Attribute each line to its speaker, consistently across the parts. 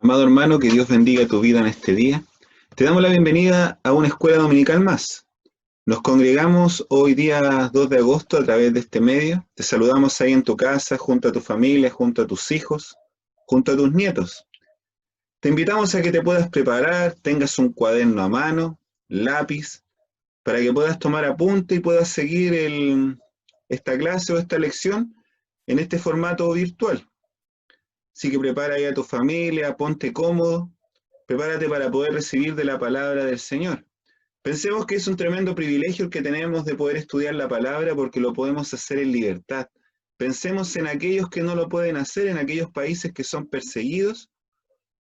Speaker 1: Amado hermano, que Dios bendiga tu vida en este día. Te damos la bienvenida a una escuela dominical más. Nos congregamos hoy día 2 de agosto a través de este medio. Te saludamos ahí en tu casa, junto a tu familia, junto a tus hijos, junto a tus nietos. Te invitamos a que te puedas preparar, tengas un cuaderno a mano, lápiz, para que puedas tomar apunte y puedas seguir esta clase o esta lección en este formato virtual. Así que prepara ahí a tu familia, ponte cómodo. Prepárate para poder recibir de la palabra del Señor. Pensemos que es un tremendo privilegio el que tenemos de poder estudiar la palabra porque lo podemos hacer en libertad. Pensemos en aquellos que no lo pueden hacer, en aquellos países que son perseguidos,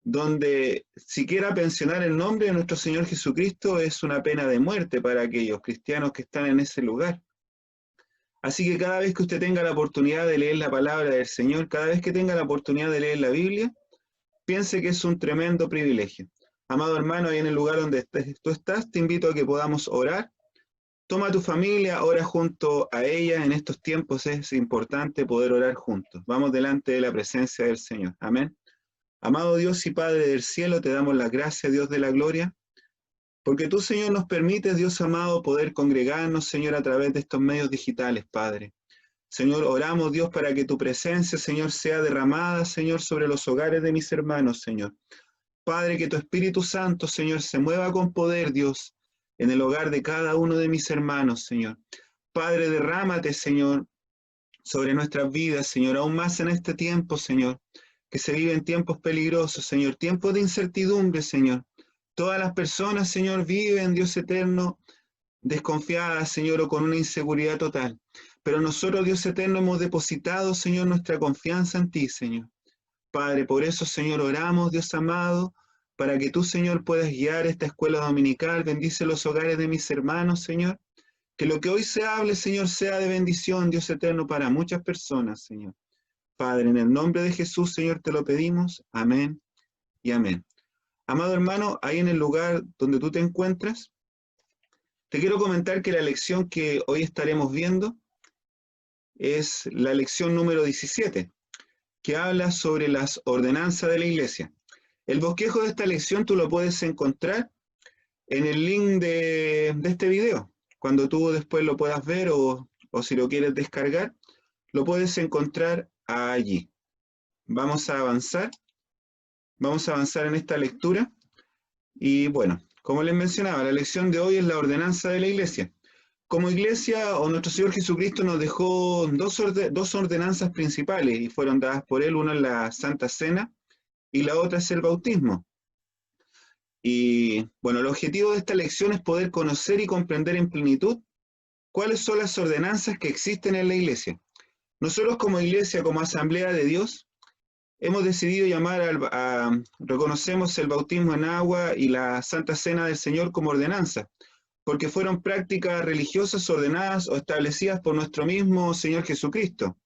Speaker 1: donde siquiera mencionar el nombre de nuestro Señor Jesucristo es una pena de muerte para aquellos cristianos que están en ese lugar. Así que cada vez que usted tenga la oportunidad de leer la palabra del Señor, cada vez que tenga la oportunidad de leer la Biblia, piense que es un tremendo privilegio. Amado hermano, ahí en el lugar donde tú estás, te invito a que podamos orar. Toma a tu familia, ora junto a ella. En estos tiempos es importante poder orar juntos. Vamos delante de la presencia del Señor. Amén. Amado Dios y Padre del cielo, te damos las gracias, Dios de la gloria, porque tú, Señor, nos permites, Dios amado, poder congregarnos, Señor, a través de estos medios digitales, Padre. Señor, oramos, Dios, para que tu presencia, Señor, sea derramada, Señor, sobre los hogares de mis hermanos, Señor. Padre, que tu Espíritu Santo, Señor, se mueva con poder, Dios, en el hogar de cada uno de mis hermanos, Señor. Padre, derrámate, Señor, sobre nuestras vidas, Señor, aún más en este tiempo, Señor, que se viven tiempos peligrosos, Señor, tiempos de incertidumbre, Señor. Todas las personas, Señor, viven, Dios eterno, desconfiadas, Señor, o con una inseguridad total. Pero nosotros, Dios eterno, hemos depositado, Señor, nuestra confianza en ti, Señor. Padre, por eso, Señor, oramos, Dios amado, para que tú, Señor, puedas guiar esta escuela dominical. Bendice los hogares de mis hermanos, Señor. Que lo que hoy se hable, Señor, sea de bendición, Dios eterno, para muchas personas, Señor. Padre, en el nombre de Jesús, Señor, te lo pedimos. Amén y amén. Amado hermano, ahí en el lugar donde tú te encuentras, te quiero comentar que la lección que hoy estaremos viendo es la lección número 17, que habla sobre las ordenanzas de la iglesia. El bosquejo de esta lección tú lo puedes encontrar en el link de este video. Cuando tú después lo puedas ver o si lo quieres descargar, lo puedes encontrar allí. Vamos a avanzar en esta lectura. Y bueno, como les mencionaba, la lección de hoy es la ordenanza de la iglesia. Como iglesia, o nuestro Señor Jesucristo nos dejó dos ordenanzas principales y fueron dadas por Él. Una es la Santa Cena y la otra es el bautismo. Y bueno, el objetivo de esta lección es poder conocer y comprender en plenitud cuáles son las ordenanzas que existen en la iglesia. Nosotros como iglesia, como asamblea de Dios, hemos decidido reconocemos el bautismo en agua y la Santa Cena del Señor como ordenanza, porque fueron prácticas religiosas ordenadas o establecidas por nuestro mismo Señor Jesucristo.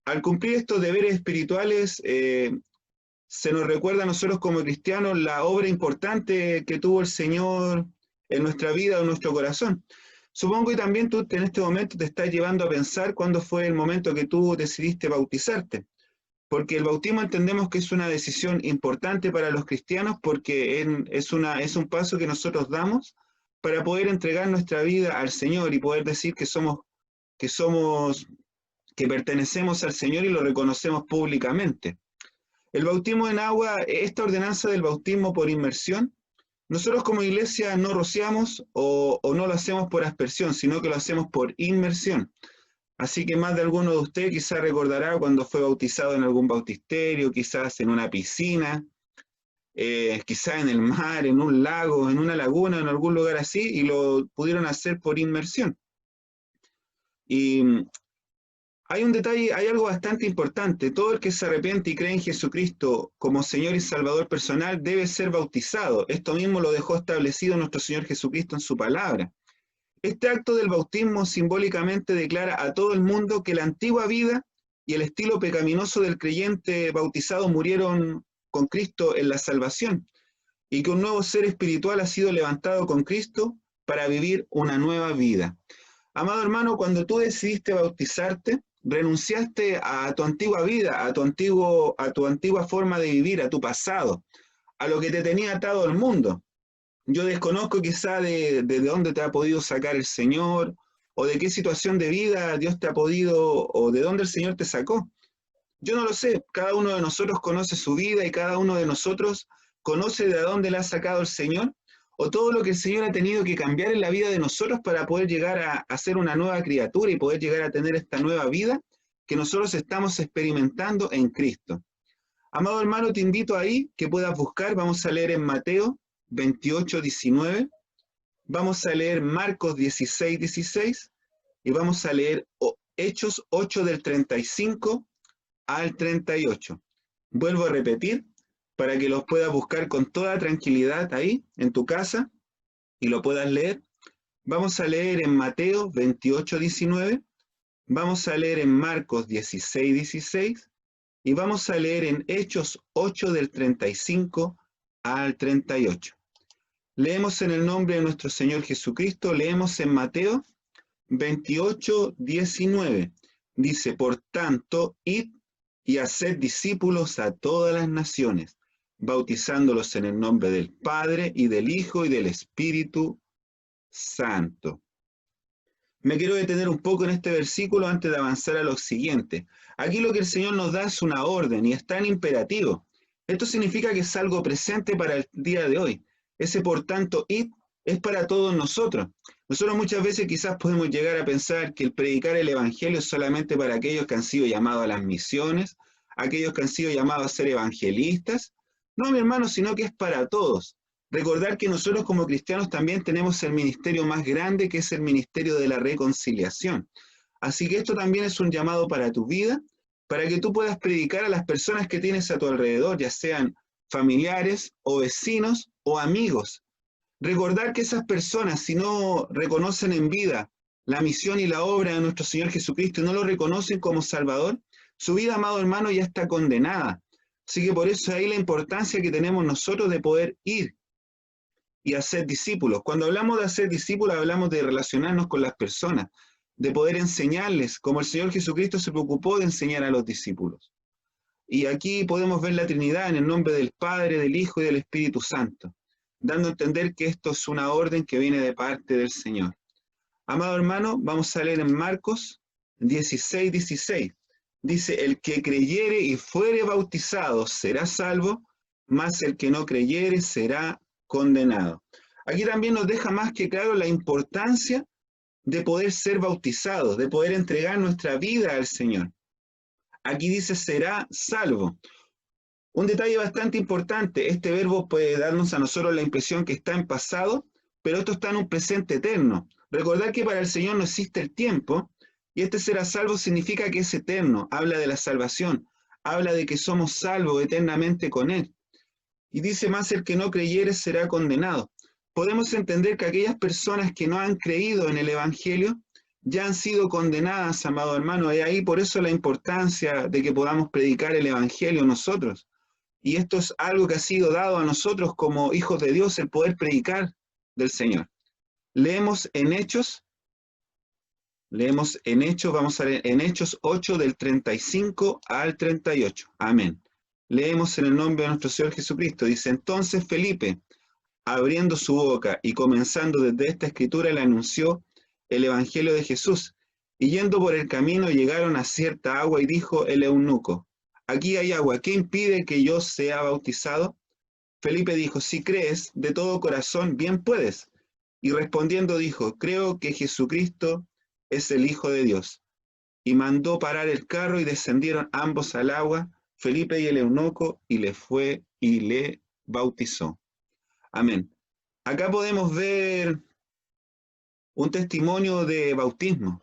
Speaker 1: Al cumplir estos deberes espirituales, se nos recuerda a nosotros como cristianos la obra importante que tuvo el Señor en nuestra vida o en nuestro corazón. Supongo que también tú en este momento te estás llevando a pensar cuándo fue el momento que tú decidiste bautizarte, porque el bautismo entendemos que es una decisión importante para los cristianos porque es un paso que nosotros damos para poder entregar nuestra vida al Señor y poder decir que somos, que pertenecemos al Señor y lo reconocemos públicamente. El bautismo en agua, esta ordenanza del bautismo por inmersión, nosotros como iglesia no rociamos o no lo hacemos por aspersión, sino que lo hacemos por inmersión. Así que más de alguno de ustedes quizás recordará cuando fue bautizado en algún bautisterio, quizás en una piscina, quizás en el mar, en un lago, en una laguna, en algún lugar así, y lo pudieron hacer por inmersión. Y hay un detalle, hay algo bastante importante. Todo el que se arrepiente y cree en Jesucristo como Señor y Salvador personal debe ser bautizado. Esto mismo lo dejó establecido nuestro Señor Jesucristo en su palabra. Este acto del bautismo simbólicamente declara a todo el mundo que la antigua vida y el estilo pecaminoso del creyente bautizado murieron con Cristo en la salvación y que un nuevo ser espiritual ha sido levantado con Cristo para vivir una nueva vida. Amado hermano, cuando tú decidiste bautizarte, renunciaste a tu antigua vida, a tu antigua forma de vivir, a tu pasado, a lo que te tenía atado al mundo. Yo desconozco quizá de dónde te ha podido sacar el Señor, o de qué situación de vida Dios te ha podido, o de dónde el Señor te sacó. Yo no lo sé, cada uno de nosotros conoce su vida y cada uno de nosotros conoce de dónde le ha sacado el Señor, o todo lo que el Señor ha tenido que cambiar en la vida de nosotros para poder llegar a ser una nueva criatura y poder llegar a tener esta nueva vida que nosotros estamos experimentando en Cristo. Amado hermano, te invito ahí que puedas buscar, vamos a leer en Mateo 28:19, vamos a leer Marcos 16:16 y vamos a leer Hechos 8 del 35 al 38. Vuelvo a repetir para que los puedas buscar con toda tranquilidad ahí en tu casa y lo puedas leer. Vamos a leer en Mateo 28:19, vamos a leer en Marcos 16:16 y vamos a leer en Hechos 8 del 35 al 38. Leemos en el nombre de nuestro Señor Jesucristo, leemos en Mateo 28:19. Dice, por tanto, id y haced discípulos a todas las naciones, bautizándolos en el nombre del Padre y del Hijo y del Espíritu Santo. Me quiero detener un poco en este versículo antes de avanzar a lo siguiente. Aquí lo que el Señor nos da es una orden y está en imperativo. Esto significa que es algo presente para el día de hoy. Ese por tanto, id, es para todos nosotros. Nosotros muchas veces quizás podemos llegar a pensar que el predicar el Evangelio es solamente para aquellos que han sido llamados a las misiones, aquellos que han sido llamados a ser evangelistas. No, mi hermano, sino que es para todos. Recordar que nosotros como cristianos también tenemos el ministerio más grande, que es el ministerio de la reconciliación. Así que esto también es un llamado para tu vida, para que tú puedas predicar a las personas que tienes a tu alrededor, ya sean familiares o vecinos o amigos. Recordar que esas personas, si no reconocen en vida la misión y la obra de nuestro Señor Jesucristo y no lo reconocen como Salvador, su vida, amado hermano, ya está condenada. Así que por eso ahí la importancia que tenemos nosotros de poder ir y hacer discípulos. Cuando hablamos de hacer discípulos, hablamos de relacionarnos con las personas, de poder enseñarles, como el Señor Jesucristo se preocupó de enseñar a los discípulos. Y aquí podemos ver la Trinidad en el nombre del Padre, del Hijo y del Espíritu Santo, dando a entender que esto es una orden que viene de parte del Señor. Amado hermano, vamos a leer en Marcos 16:16. Dice, el que creyere y fuere bautizado será salvo, mas el que no creyere será condenado. Aquí también nos deja más que claro la importancia de poder ser bautizados, de poder entregar nuestra vida al Señor. Aquí dice será salvo. Un detalle bastante importante, este verbo puede darnos a nosotros la impresión que está en pasado, pero esto está en un presente eterno. Recordad que para el Señor no existe el tiempo, y este será salvo significa que es eterno, habla de la salvación, habla de que somos salvos eternamente con Él. Y dice más, el que no creyere será condenado. Podemos entender que aquellas personas que no han creído en el Evangelio ya han sido condenadas, amado hermano, y ahí por eso la importancia de que podamos predicar el Evangelio nosotros. Y esto es algo que ha sido dado a nosotros como hijos de Dios, el poder predicar del Señor. Leemos en Hechos, vamos a leer en Hechos 8 del 35 al 38. Amén. Leemos en el nombre de nuestro Señor Jesucristo. Dice, entonces Felipe, abriendo su boca y comenzando desde esta escritura, le anunció el Evangelio de Jesús. Y yendo por el camino llegaron a cierta agua y dijo el eunuco, aquí hay agua, ¿qué impide que yo sea bautizado? Felipe dijo, si crees de todo corazón, bien puedes. Y respondiendo dijo, creo que Jesucristo es el Hijo de Dios. Y mandó parar el carro y descendieron ambos al agua, Felipe y el eunuco, y le fue y le bautizó. Amén. Acá podemos ver un testimonio de bautismo.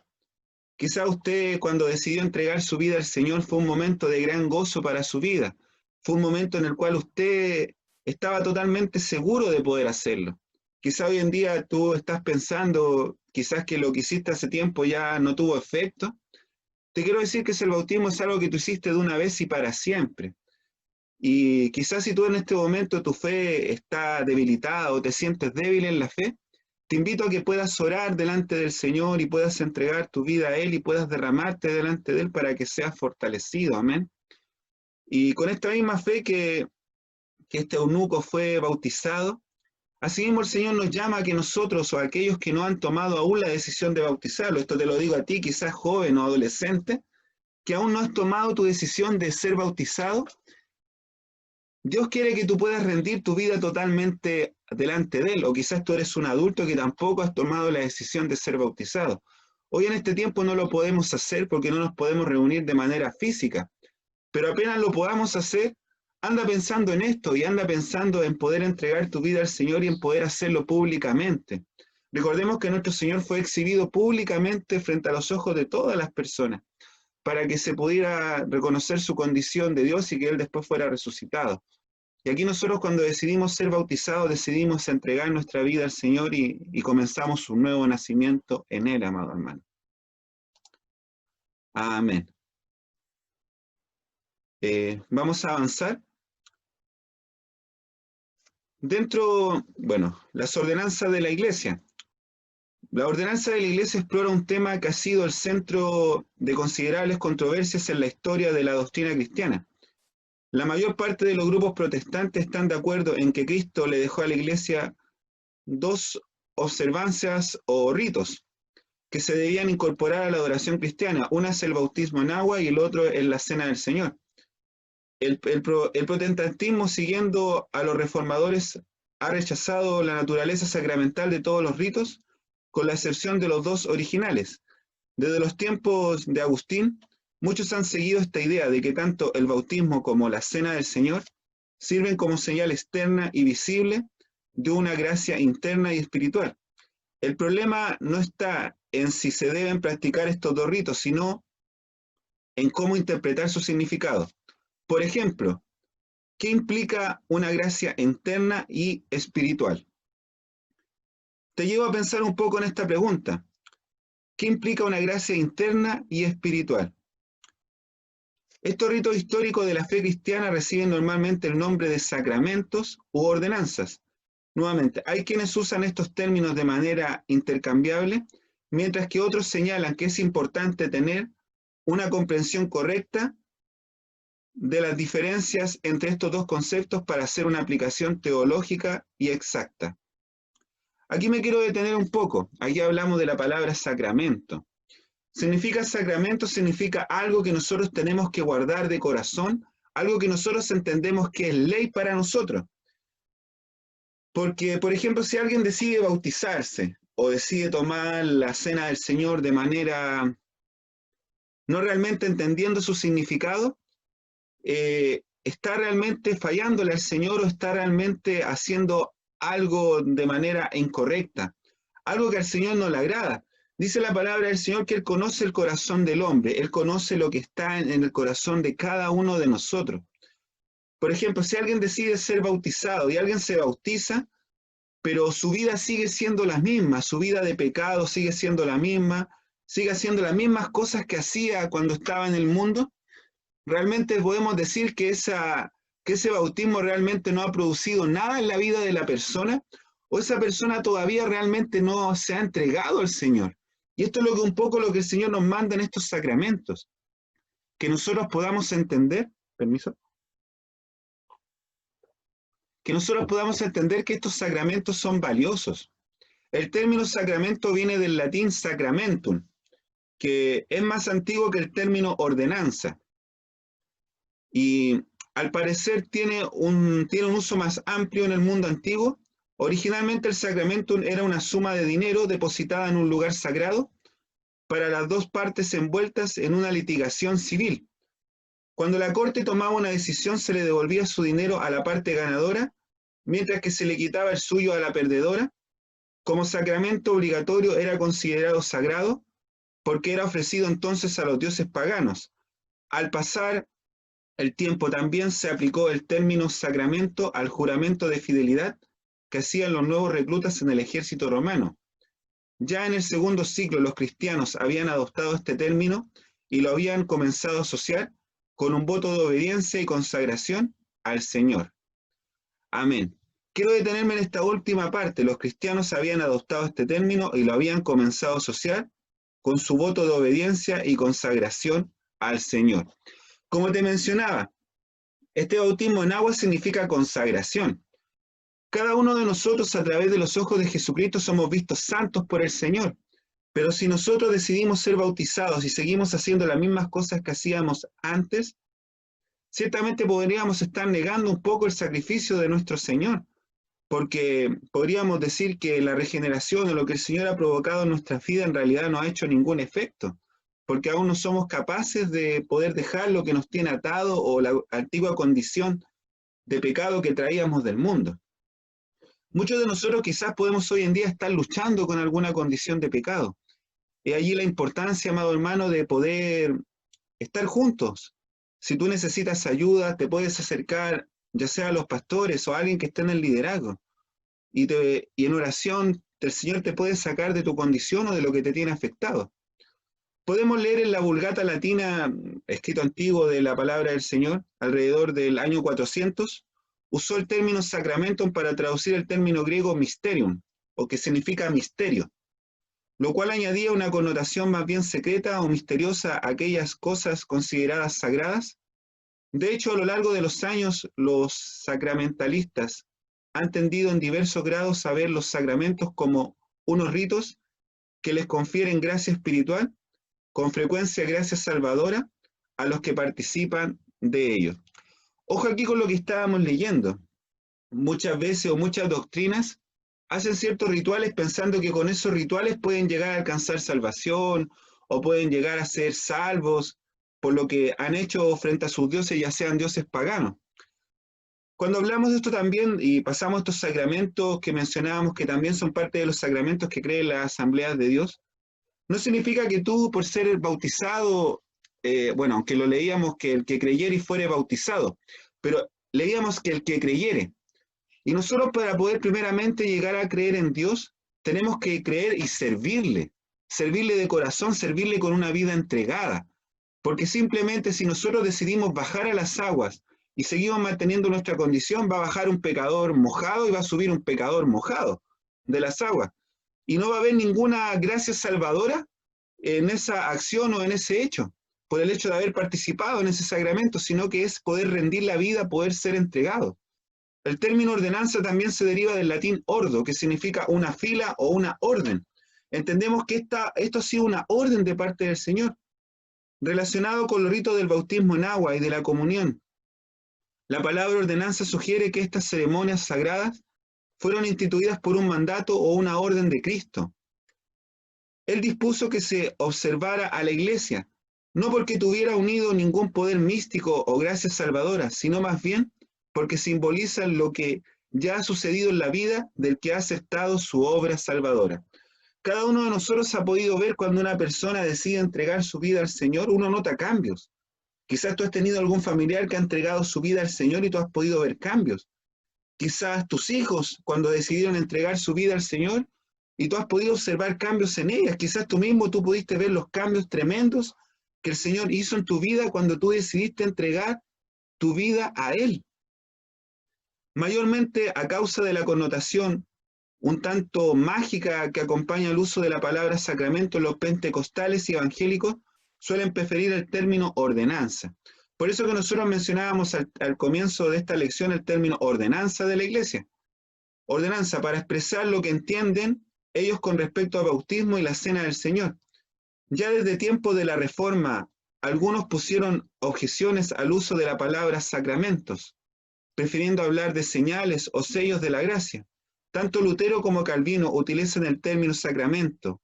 Speaker 1: Quizá usted cuando decidió entregar su vida al Señor fue un momento de gran gozo para su vida. Fue un momento en el cual usted estaba totalmente seguro de poder hacerlo. Quizá hoy en día tú estás pensando, quizás que lo que hiciste hace tiempo ya no tuvo efecto. Te quiero decir que el bautismo es algo que tú hiciste de una vez y para siempre. Y quizás si tú en este momento tu fe está debilitada o te sientes débil en la fe, Te invito a que puedas orar delante del Señor y puedas entregar tu vida a Él y puedas derramarte delante de Él para que seas fortalecido, amén. Y con esta misma fe que este eunuco fue bautizado, asimismo el Señor nos llama a que nosotros o a aquellos que no han tomado aún la decisión de bautizarlo, esto te lo digo a ti, quizás joven o adolescente, que aún no has tomado tu decisión de ser bautizado. Dios quiere que tú puedas rendir tu vida totalmente delante de Él, o quizás tú eres un adulto que tampoco has tomado la decisión de ser bautizado. Hoy en este tiempo no lo podemos hacer porque no nos podemos reunir de manera física, pero apenas lo podamos hacer, anda pensando en esto y anda pensando en poder entregar tu vida al Señor y en poder hacerlo públicamente. Recordemos que nuestro Señor fue exhibido públicamente frente a los ojos de todas las personas para que se pudiera reconocer su condición de Dios y que Él después fuera resucitado. Y aquí nosotros cuando decidimos ser bautizados, decidimos entregar nuestra vida al Señor y comenzamos un nuevo nacimiento en Él, amado hermano. Amén. Vamos a avanzar. Las ordenanzas de la Iglesia. La ordenanza de la Iglesia explora un tema que ha sido el centro de considerables controversias en la historia de la doctrina cristiana. La mayor parte de los grupos protestantes están de acuerdo en que Cristo le dejó a la Iglesia dos observancias o ritos que se debían incorporar a la adoración cristiana. Una es el bautismo en agua y el otro es la cena del Señor. El protestantismo, siguiendo a los reformadores, ha rechazado la naturaleza sacramental de todos los ritos, con la excepción de los dos originales. Desde los tiempos de Agustín, muchos han seguido esta idea de que tanto el bautismo como la cena del Señor sirven como señal externa y visible de una gracia interna y espiritual. El problema no está en si se deben practicar estos dos ritos, sino en cómo interpretar su significado. Por ejemplo, ¿qué implica una gracia interna y espiritual? Te llevo a pensar un poco en esta pregunta. ¿Qué implica una gracia interna y espiritual? Estos ritos históricos de la fe cristiana reciben normalmente el nombre de sacramentos u ordenanzas. Nuevamente, hay quienes usan estos términos de manera intercambiable, mientras que otros señalan que es importante tener una comprensión correcta de las diferencias entre estos dos conceptos para hacer una aplicación teológica y exacta. Aquí me quiero detener un poco. Aquí hablamos de la palabra sacramento. Sacramento significa algo que nosotros tenemos que guardar de corazón, algo que nosotros entendemos que es ley para nosotros. Porque, por ejemplo, si alguien decide bautizarse o decide tomar la cena del Señor de manera no realmente entendiendo su significado, ¿está realmente fallándole al Señor o está realmente haciendo algo de manera incorrecta? Algo que al Señor no le agrada. Dice la palabra del Señor que Él conoce el corazón del hombre, Él conoce lo que está en el corazón de cada uno de nosotros. Por ejemplo, si alguien decide ser bautizado y alguien se bautiza, pero su vida sigue siendo la misma, su vida de pecado sigue siendo la misma, sigue haciendo las mismas cosas que hacía cuando estaba en el mundo, realmente podemos decir que ese bautismo realmente no ha producido nada en la vida de la persona, o esa persona todavía realmente no se ha entregado al Señor. Y esto es un poco lo que el Señor nos manda en estos sacramentos, que nosotros podamos entender, permiso, que nosotros podamos entender que estos sacramentos son valiosos. El término sacramento viene del latín sacramentum, que es más antiguo que el término ordenanza. Y al parecer tiene un uso más amplio en el mundo antiguo. Originalmente el sacramentum era una suma de dinero depositada en un lugar sagrado para las dos partes envueltas en una litigación civil. Cuando la corte tomaba una decisión, se le devolvía su dinero a la parte ganadora, mientras que se le quitaba el suyo a la perdedora. Como sacramento obligatorio era considerado sagrado, porque era ofrecido entonces a los dioses paganos. Al pasar el tiempo también se aplicó el término sacramento al juramento de fidelidad que hacían los nuevos reclutas en el ejército romano. Ya en el segundo siglo los cristianos habían adoptado este término y lo habían comenzado a asociar con un voto de obediencia y consagración al Señor. Amén. Quiero detenerme en esta última parte. Los cristianos habían adoptado este término y lo habían comenzado a asociar con su voto de obediencia y consagración al Señor. Como te mencionaba, este bautismo en agua significa consagración. Cada uno de nosotros a través de los ojos de Jesucristo somos vistos santos por el Señor. Pero si nosotros decidimos ser bautizados y seguimos haciendo las mismas cosas que hacíamos antes, ciertamente podríamos estar negando un poco el sacrificio de nuestro Señor, porque podríamos decir que la regeneración o lo que el Señor ha provocado en nuestra vida en realidad no ha hecho ningún efecto, porque aún no somos capaces de poder dejar lo que nos tiene atado o la antigua condición de pecado que traíamos del mundo. Muchos de nosotros quizás podemos hoy en día estar luchando con alguna condición de pecado. Y allí la importancia, amado hermano, de poder estar juntos. Si tú necesitas ayuda, te puedes acercar ya sea a los pastores o a alguien que esté en el liderazgo. Y en oración el Señor te puede sacar de tu condición o de lo que te tiene afectado. Podemos leer en la Vulgata Latina, escrito antiguo de la palabra del Señor, alrededor del año 400, usó el término sacramentum para traducir el término griego mysterium, o que significa misterio, lo cual añadía una connotación más bien secreta o misteriosa a aquellas cosas consideradas sagradas. De hecho, a lo largo de los años, los sacramentalistas han tendido en diversos grados a ver los sacramentos como unos ritos que les confieren gracia espiritual, con frecuencia gracia salvadora, a los que participan de ellos. Ojo aquí con lo que estábamos leyendo. Muchas veces o muchas doctrinas hacen ciertos rituales pensando que con esos rituales pueden llegar a alcanzar salvación o pueden llegar a ser salvos por lo que han hecho frente a sus dioses, ya sean dioses paganos. Cuando hablamos de esto también y pasamos estos sacramentos que mencionábamos que también son parte de los sacramentos que creen las asambleas de Dios, no significa que tú por ser bautizado, bueno, aunque lo leíamos que el que creyere y fuere bautizado, pero leíamos que el que creyere. Y nosotros para poder primeramente llegar a creer en Dios, tenemos que creer y servirle de corazón, servirle con una vida entregada. Porque simplemente si nosotros decidimos bajar a las aguas y seguimos manteniendo nuestra condición, va a bajar un pecador mojado y va a subir un pecador mojado de las aguas. Y no va a haber ninguna gracia salvadora en esa acción o en ese hecho, por el hecho de haber participado en ese sacramento, sino que es poder rendir la vida, poder ser entregado. El término ordenanza también se deriva del latín ordo, que significa una fila o una orden. Entendemos que esto ha sido una orden de parte del Señor, relacionado con los ritos del bautismo en agua y de la comunión. La palabra ordenanza sugiere que estas ceremonias sagradas fueron instituidas por un mandato o una orden de Cristo. Él dispuso que se observara a la Iglesia, no porque tuviera unido ningún poder místico o gracia salvadora, sino más bien porque simbolizan lo que ya ha sucedido en la vida del que ha aceptado su obra salvadora. Cada uno de nosotros ha podido ver cuando una persona decide entregar su vida al Señor, uno nota cambios. Quizás tú has tenido algún familiar que ha entregado su vida al Señor y tú has podido ver cambios. Quizás tus hijos, cuando decidieron entregar su vida al Señor, y tú has podido observar cambios en ellas. Quizás tú mismo tú pudiste ver los cambios tremendos que el Señor hizo en tu vida cuando tú decidiste entregar tu vida a Él. Mayormente a causa de la connotación un tanto mágica que acompaña el uso de la palabra sacramento, los pentecostales y evangélicos suelen preferir el término ordenanza. Por eso que nosotros mencionábamos al comienzo de esta lección el término ordenanza de la iglesia. Ordenanza para expresar lo que entienden ellos con respecto al bautismo y la cena del Señor. Ya desde tiempo de la Reforma, algunos pusieron objeciones al uso de la palabra sacramentos, prefiriendo hablar de señales o sellos de la gracia. Tanto Lutero como Calvino utilizan el término sacramento,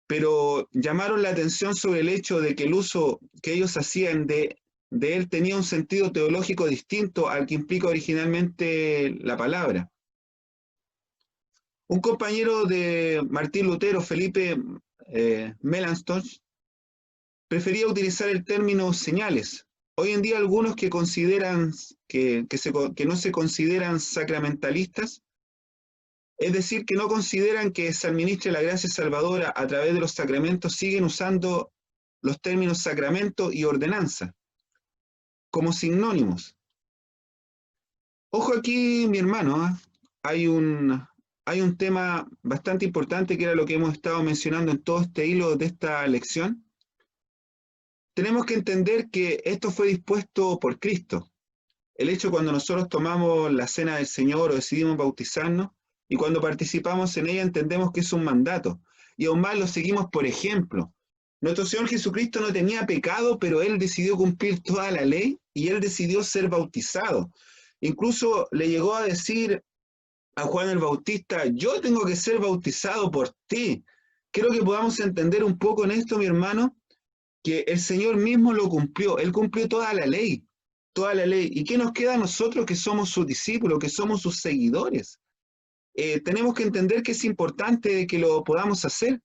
Speaker 1: pero llamaron la atención sobre el hecho de que el uso que ellos hacían de él tenía un sentido teológico distinto al que implica originalmente la palabra. Un compañero de Martín Lutero, Felipe Melanchthon, prefería utilizar el término señales. Hoy en día algunos que consideran que no se consideran sacramentalistas, es decir, que no consideran que se administre la gracia salvadora a través de los sacramentos, siguen usando los términos sacramento y ordenanza como sinónimos. Ojo aquí, mi hermano, ¿eh? Hay hay un tema bastante importante que era lo que hemos estado mencionando en todo este hilo de esta lección. Tenemos que entender que esto fue dispuesto por Cristo. El hecho cuando nosotros tomamos la cena del Señor o decidimos bautizarnos y cuando participamos en ella entendemos que es un mandato y aún más lo seguimos por ejemplo. Nuestro Señor Jesucristo no tenía pecado, pero Él decidió cumplir toda la ley y Él decidió ser bautizado. Incluso le llegó a decir a Juan el Bautista, yo tengo que ser bautizado por ti. Quiero que podamos entender un poco en esto, mi hermano, que el Señor mismo lo cumplió, Él cumplió toda la ley, toda la ley. ¿Y qué nos queda a nosotros que somos sus discípulos, que somos sus seguidores? Tenemos que entender que es importante que lo podamos hacer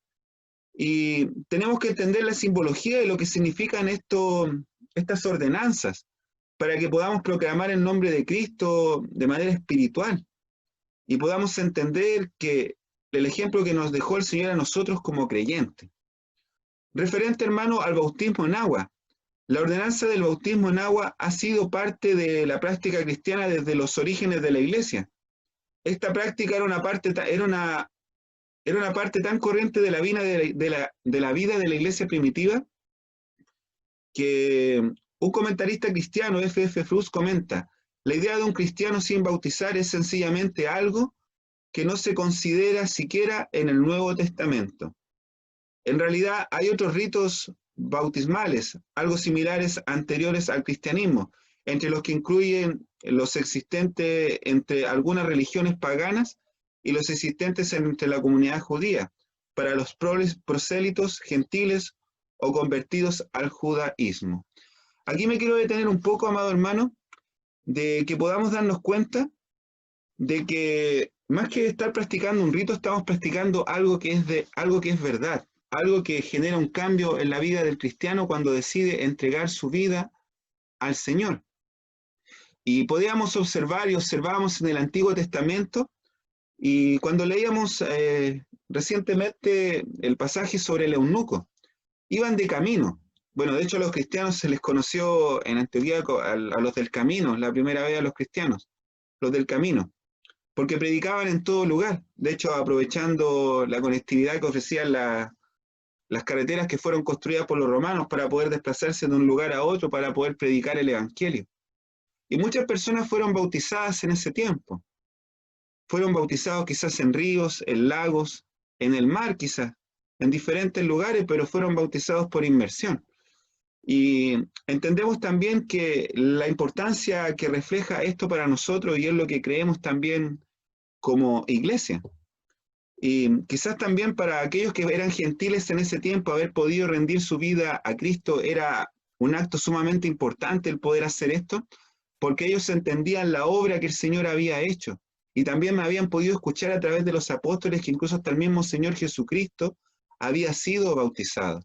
Speaker 1: y tenemos que entender la simbología de lo que significan estas ordenanzas para que podamos proclamar el nombre de Cristo de manera espiritual y podamos entender que el ejemplo que nos dejó el Señor a nosotros como creyentes. Referente, hermano, al bautismo en agua. La ordenanza del bautismo en agua ha sido parte de la práctica cristiana desde los orígenes de la iglesia. Esta práctica era una parte tan corriente de la vida de la iglesia primitiva que un comentarista cristiano, F.F. Bruce, comenta, la idea de un cristiano sin bautizar es sencillamente algo que no se considera siquiera en el Nuevo Testamento. En realidad hay otros ritos bautismales, algo similares anteriores al cristianismo, entre los que incluyen los existentes entre algunas religiones paganas y los existentes entre la comunidad judía, para los prosélitos gentiles o convertidos al judaísmo. Aquí me quiero detener un poco, amado hermano, de que podamos darnos cuenta de que más que estar practicando un rito, estamos practicando algo que es verdad, algo que genera un cambio en la vida del cristiano cuando decide entregar su vida al Señor. Y podíamos observar y observábamos en el Antiguo Testamento, y cuando leíamos recientemente el pasaje sobre el eunuco, iban de camino. Bueno, de hecho a los cristianos se les conoció en anterioridad a los del camino, la primera vez a los cristianos, los del camino, porque predicaban en todo lugar. De hecho, aprovechando la conectividad que ofrecían las carreteras que fueron construidas por los romanos para poder desplazarse de un lugar a otro, para poder predicar el Evangelio. Y muchas personas fueron bautizadas en ese tiempo. Fueron bautizados quizás en ríos, en lagos, en el mar quizás, en diferentes lugares, pero fueron bautizados por inmersión. Y entendemos también que la importancia que refleja esto para nosotros y es lo que creemos también como iglesia. Y quizás también para aquellos que eran gentiles en ese tiempo, haber podido rendir su vida a Cristo era un acto sumamente importante el poder hacer esto, porque ellos entendían la obra que el Señor había hecho. Y también me habían podido escuchar a través de los apóstoles que incluso hasta el mismo Señor Jesucristo había sido bautizado.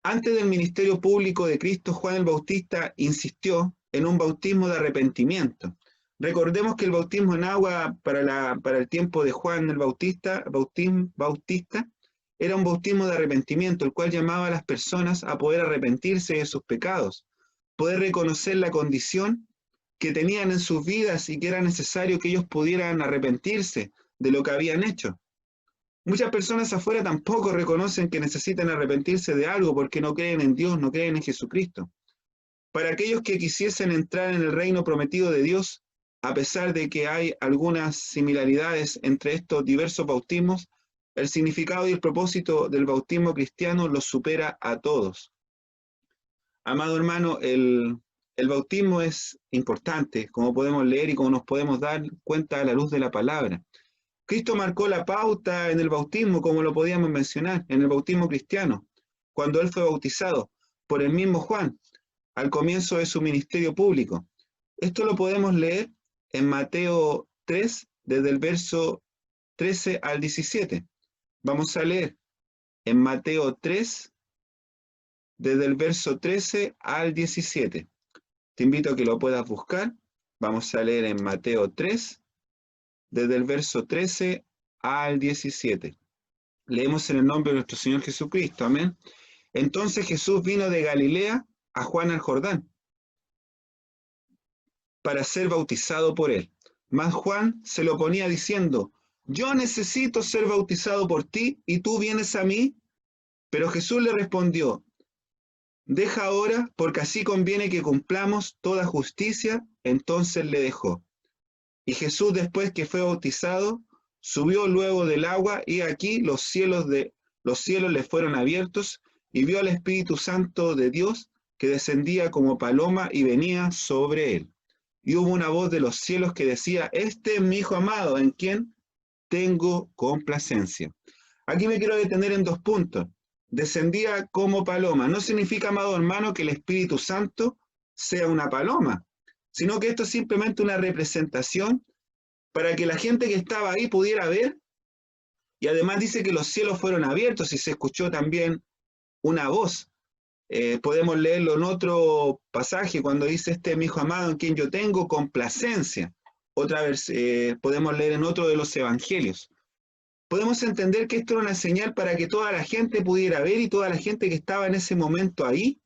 Speaker 1: Antes del ministerio público de Cristo, Juan el Bautista insistió en un bautismo de arrepentimiento. Recordemos que el bautismo en agua para el tiempo de Juan el Bautista era un bautismo de arrepentimiento, el cual llamaba a las personas a poder arrepentirse de sus pecados, poder reconocer la condición que tenían en sus vidas y que era necesario que ellos pudieran arrepentirse de lo que habían hecho. Muchas personas afuera tampoco reconocen que necesitan arrepentirse de algo porque no creen en Dios, no creen en Jesucristo. Para aquellos que quisiesen entrar en el reino prometido de Dios, a pesar de que hay algunas similaridades entre estos diversos bautismos, el significado y el propósito del bautismo cristiano los supera a todos. Amado hermano, el bautismo es importante, como podemos leer y como nos podemos dar cuenta a la luz de la palabra. Cristo marcó la pauta en el bautismo, como lo podíamos mencionar, en el bautismo cristiano, cuando él fue bautizado por el mismo Juan, al comienzo de su ministerio público. Esto lo podemos leer en Mateo 3, desde el verso 13 al 17. Vamos a leer en Mateo 3, desde el verso 13 al 17. Te invito a que lo puedas buscar. Vamos a leer en Mateo 3, desde el verso 13 al 17. Leemos en el nombre de nuestro Señor Jesucristo. Amén. Entonces Jesús vino de Galilea a Juan al Jordán para ser bautizado por él. Mas Juan se lo oponía diciendo: yo necesito ser bautizado por ti, y tú vienes a mí. Pero Jesús le respondió: deja ahora, porque así conviene que cumplamos toda justicia. Entonces le dejó. Y Jesús, después que fue bautizado, subió luego del agua, y aquí los cielos le fueron abiertos, y vio al Espíritu Santo de Dios, que descendía como paloma y venía sobre él. Y hubo una voz de los cielos que decía: este es mi Hijo amado, en quien tengo complacencia. Aquí me quiero detener en 2 puntos. Descendía como paloma. No significa, amado hermano, que el Espíritu Santo sea una paloma, sino que esto es simplemente una representación para que la gente que estaba ahí pudiera ver. Y además dice que los cielos fueron abiertos y se escuchó también una voz. Podemos leerlo en otro pasaje cuando dice: este es mi Hijo amado en quien yo tengo complacencia. Otra vez podemos leer en otro de los evangelios. Podemos entender que esto era una señal para que toda la gente pudiera ver, y toda la gente que estaba en ese momento ahí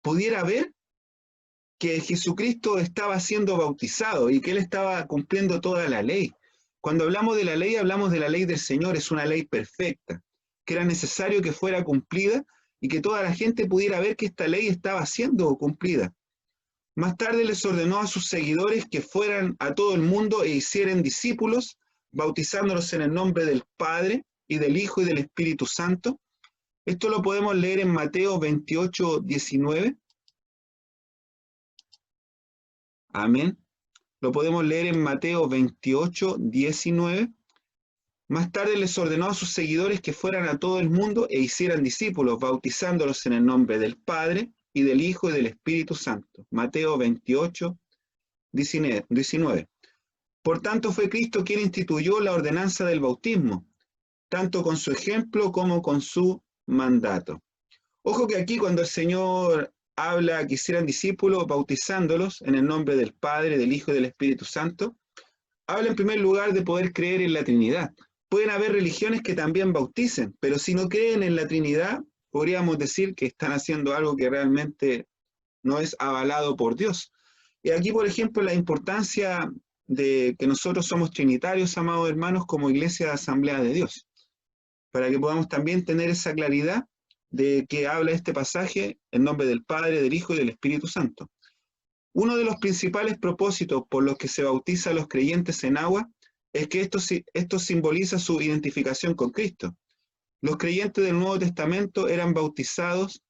Speaker 1: pudiera ver que Jesucristo estaba siendo bautizado y que él estaba cumpliendo toda la ley. Cuando hablamos de la ley, hablamos de la ley del Señor. Es una ley perfecta, que era necesario que fuera cumplida y que toda la gente pudiera ver que esta ley estaba siendo cumplida. Más tarde les ordenó a sus seguidores que fueran a todo el mundo e hicieran discípulos, bautizándolos en el nombre del Padre y del Hijo y del Espíritu Santo. Esto lo podemos leer en Mateo 28, 19. Amén. Lo podemos leer en Mateo 28, 19. Más tarde les ordenó a sus seguidores que fueran a todo el mundo e hicieran discípulos, bautizándolos en el nombre del Padre y del Hijo y del Espíritu Santo. Mateo 28, 19. Por tanto, fue Cristo quien instituyó la ordenanza del bautismo, tanto con su ejemplo como con su mandato. Ojo que aquí, cuando el Señor habla que hicieran discípulos, bautizándolos en el nombre del Padre, del Hijo y del Espíritu Santo, habla en primer lugar de poder creer en la Trinidad. Pueden haber religiones que también bauticen, pero si no creen en la Trinidad, podríamos decir que están haciendo algo que realmente no es avalado por Dios. Y aquí, por ejemplo, la importancia de que nosotros somos trinitarios, amados hermanos, como Iglesia de Asamblea de Dios, para que podamos también tener esa claridad de que habla este pasaje en nombre del Padre, del Hijo y del Espíritu Santo. Uno de los principales propósitos por los que se bautiza a los creyentes en agua es que esto simboliza su identificación con Cristo. Los creyentes del Nuevo Testamento eran bautizados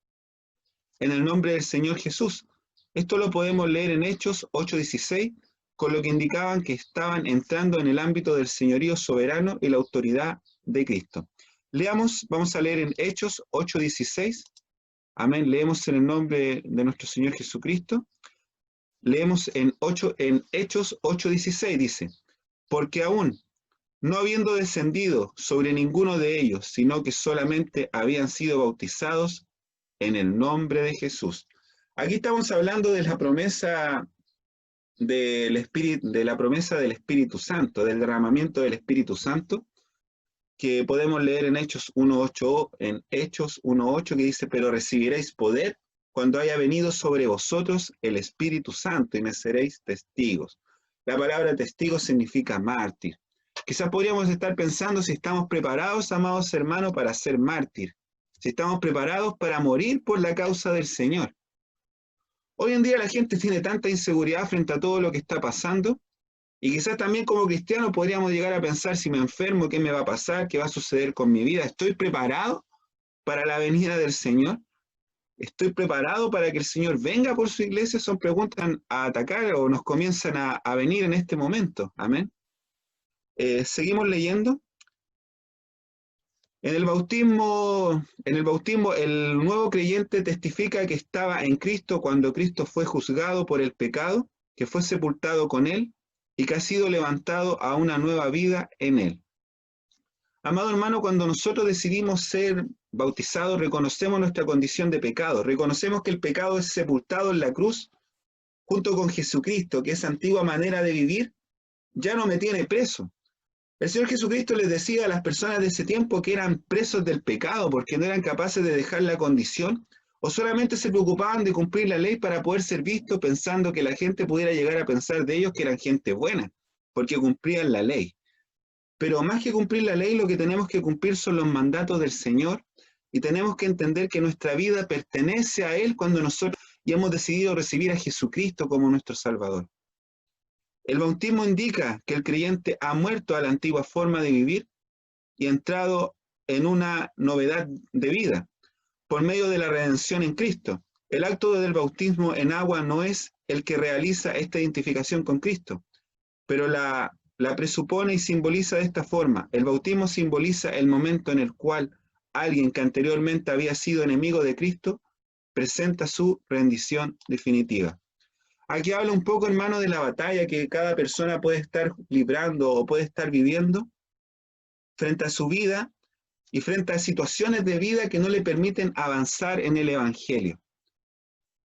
Speaker 1: en el nombre del Señor Jesús. Esto lo podemos leer en Hechos 8:16, con lo que indicaban que estaban entrando en el ámbito del señorío soberano y la autoridad de Cristo. Leamos, vamos a leer en Hechos 8:16. Amén, leemos en el nombre de nuestro Señor Jesucristo. Leemos en Hechos 8:16, dice: porque aún no habiendo descendido sobre ninguno de ellos, sino que solamente habían sido bautizados en el nombre de Jesús. Aquí estamos hablando de la promesa del Espíritu Santo, del derramamiento del Espíritu Santo, que podemos leer en Hechos 1:8, que dice: pero recibiréis poder cuando haya venido sobre vosotros el Espíritu Santo, y me seréis testigos. La palabra testigo significa mártir. Quizás podríamos estar pensando si estamos preparados, amados hermanos, para ser mártir, si estamos preparados para morir por la causa del Señor. Hoy en día la gente tiene tanta inseguridad frente a todo lo que está pasando, y quizás también como cristianos podríamos llegar a pensar: si me enfermo, ¿qué me va a pasar? ¿Qué va a suceder con mi vida? ¿Estoy preparado para la venida del Señor? ¿Estoy preparado para que el Señor venga por su iglesia? Son preguntas a atacar o nos comienzan a venir en este momento. Amén. Seguimos leyendo. En el bautismo, el nuevo creyente testifica que estaba en Cristo cuando Cristo fue juzgado por el pecado, que fue sepultado con él y que ha sido levantado a una nueva vida en él. Amado hermano, cuando nosotros decidimos ser bautizados, reconocemos nuestra condición de pecado, reconocemos que el pecado es sepultado en la cruz junto con Jesucristo, que esa antigua manera de vivir ya no me tiene preso. El Señor Jesucristo les decía a las personas de ese tiempo que eran presos del pecado porque no eran capaces de dejar la condición ¿O solamente se preocupaban de cumplir la ley para poder ser vistos, pensando que la gente pudiera llegar a pensar de ellos que eran gente buena, porque cumplían la ley? Pero más que cumplir la ley, lo que tenemos que cumplir son los mandatos del Señor, y tenemos que entender que nuestra vida pertenece a Él cuando nosotros ya hemos decidido recibir a Jesucristo como nuestro Salvador. El bautismo indica que el creyente ha muerto a la antigua forma de vivir y ha entrado en una novedad de vida por medio de la redención en Cristo. El acto del bautismo en agua no es el que realiza esta identificación con Cristo, pero la presupone y simboliza de esta forma. El bautismo simboliza el momento en el cual alguien que anteriormente había sido enemigo de Cristo presenta su rendición definitiva. Aquí habla un poco, hermano, de la batalla que cada persona puede estar librando o puede estar viviendo frente a su vida y frente a situaciones de vida que no le permiten avanzar en el Evangelio.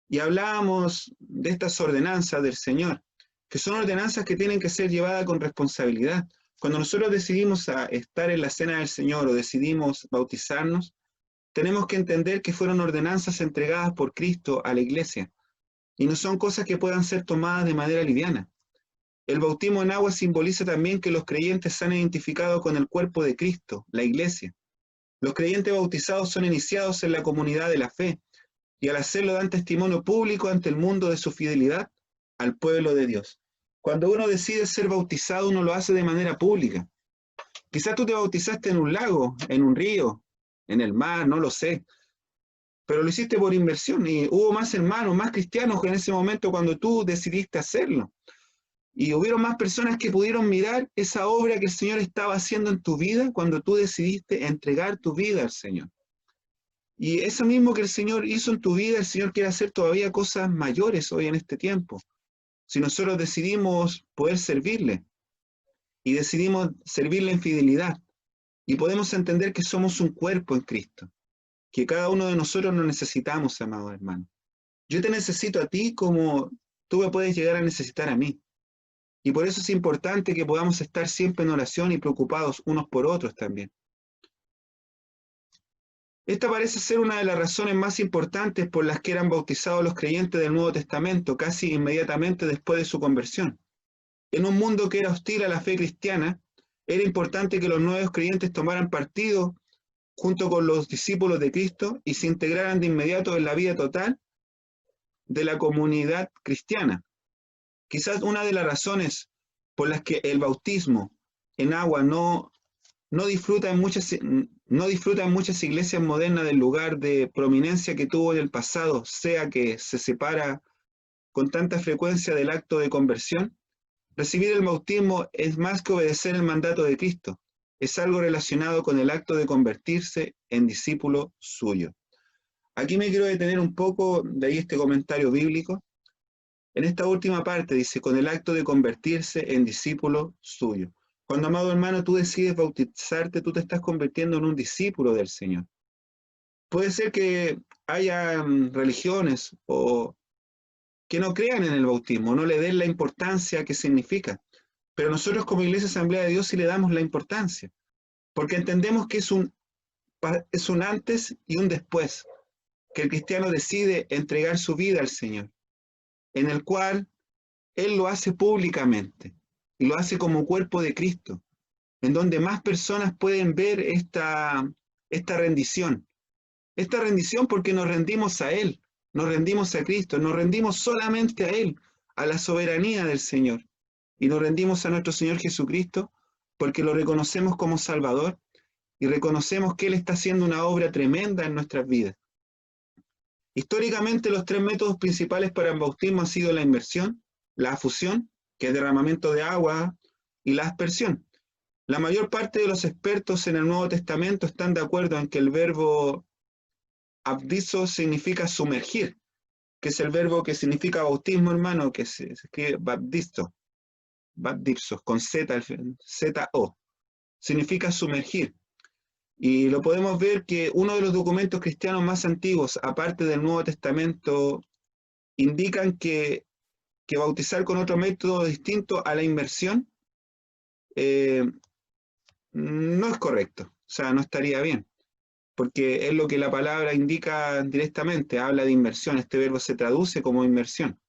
Speaker 1: Y hablábamos de estas ordenanzas del Señor, que son ordenanzas que tienen que ser llevadas con responsabilidad. Cuando nosotros decidimos estar en la cena del Señor o decidimos bautizarnos, tenemos que entender que fueron ordenanzas entregadas por Cristo a la iglesia, y no son cosas que puedan ser tomadas de manera liviana. El bautismo en agua simboliza también que los creyentes se han identificado con el cuerpo de Cristo, la iglesia. Los creyentes bautizados son iniciados en la comunidad de la fe, y al hacerlo dan testimonio público ante el mundo de su fidelidad al pueblo de Dios. Cuando uno decide ser bautizado, uno lo hace de manera pública. Quizás tú te bautizaste en un lago, en un río, en el mar, no lo sé, pero lo hiciste por inversión y hubo más hermanos, más cristianos en ese momento cuando tú decidiste hacerlo. Y hubieron más personas que pudieron mirar esa obra que el Señor estaba haciendo en tu vida cuando tú decidiste entregar tu vida al Señor. Y eso mismo que el Señor hizo en tu vida, el Señor quiere hacer todavía cosas mayores hoy en este tiempo. Si nosotros decidimos poder servirle y decidimos servirle en fidelidad y podemos entender que somos un cuerpo en Cristo, que cada uno de nosotros nos necesitamos, amado hermano. Yo te necesito a ti como tú me puedes llegar a necesitar a mí. Y por eso es importante que podamos estar siempre en oración y preocupados unos por otros también. Esta parece ser una de las razones más importantes por las que eran bautizados los creyentes del Nuevo Testamento casi inmediatamente después de su conversión. En un mundo que era hostil a la fe cristiana, era importante que los nuevos creyentes tomaran partido junto con los discípulos de Cristo y se integraran de inmediato en la vida total de la comunidad cristiana. Quizás una de las razones por las que el bautismo en agua no disfruta en muchas iglesias modernas del lugar de prominencia que tuvo en el pasado, sea que se separa con tanta frecuencia del acto de conversión. Recibir el bautismo es más que obedecer el mandato de Cristo, es algo relacionado con el acto de convertirse en discípulo suyo. Aquí me quiero detener un poco, de ahí este comentario bíblico. En esta última parte dice, con el acto de convertirse en discípulo suyo. Cuando, amado hermano, tú decides bautizarte, tú te estás convirtiendo en un discípulo del Señor. Puede ser que haya religiones o que no crean en el bautismo, no le den la importancia que significa. Pero nosotros como Iglesia Asamblea de Dios sí le damos la importancia, porque entendemos que es un antes y un después, que el cristiano decide entregar su vida al Señor, en el cual Él lo hace públicamente y lo hace como cuerpo de Cristo, en donde más personas pueden ver esta rendición. Esta rendición porque nos rendimos a Él, nos rendimos a Cristo, nos rendimos solamente a Él, a la soberanía del Señor. Y nos rendimos a nuestro Señor Jesucristo porque lo reconocemos como Salvador y reconocemos que Él está haciendo una obra tremenda en nuestras vidas. Históricamente los tres métodos principales para el bautismo han sido la inmersión, la afusión, que es derramamiento de agua, y la aspersión. La mayor parte de los expertos en el Nuevo Testamento están de acuerdo en que el verbo abdizo significa sumergir, que es el verbo que significa bautismo, hermano, que se escribe baptizo, con Z-O, significa sumergir. Y lo podemos ver que uno de los documentos cristianos más antiguos, aparte del Nuevo Testamento, indican que bautizar con otro método distinto a la inmersión no es correcto, o sea, no estaría bien. porque es lo que la palabra indica directamente, habla de inmersión, este verbo se traduce como inmersión.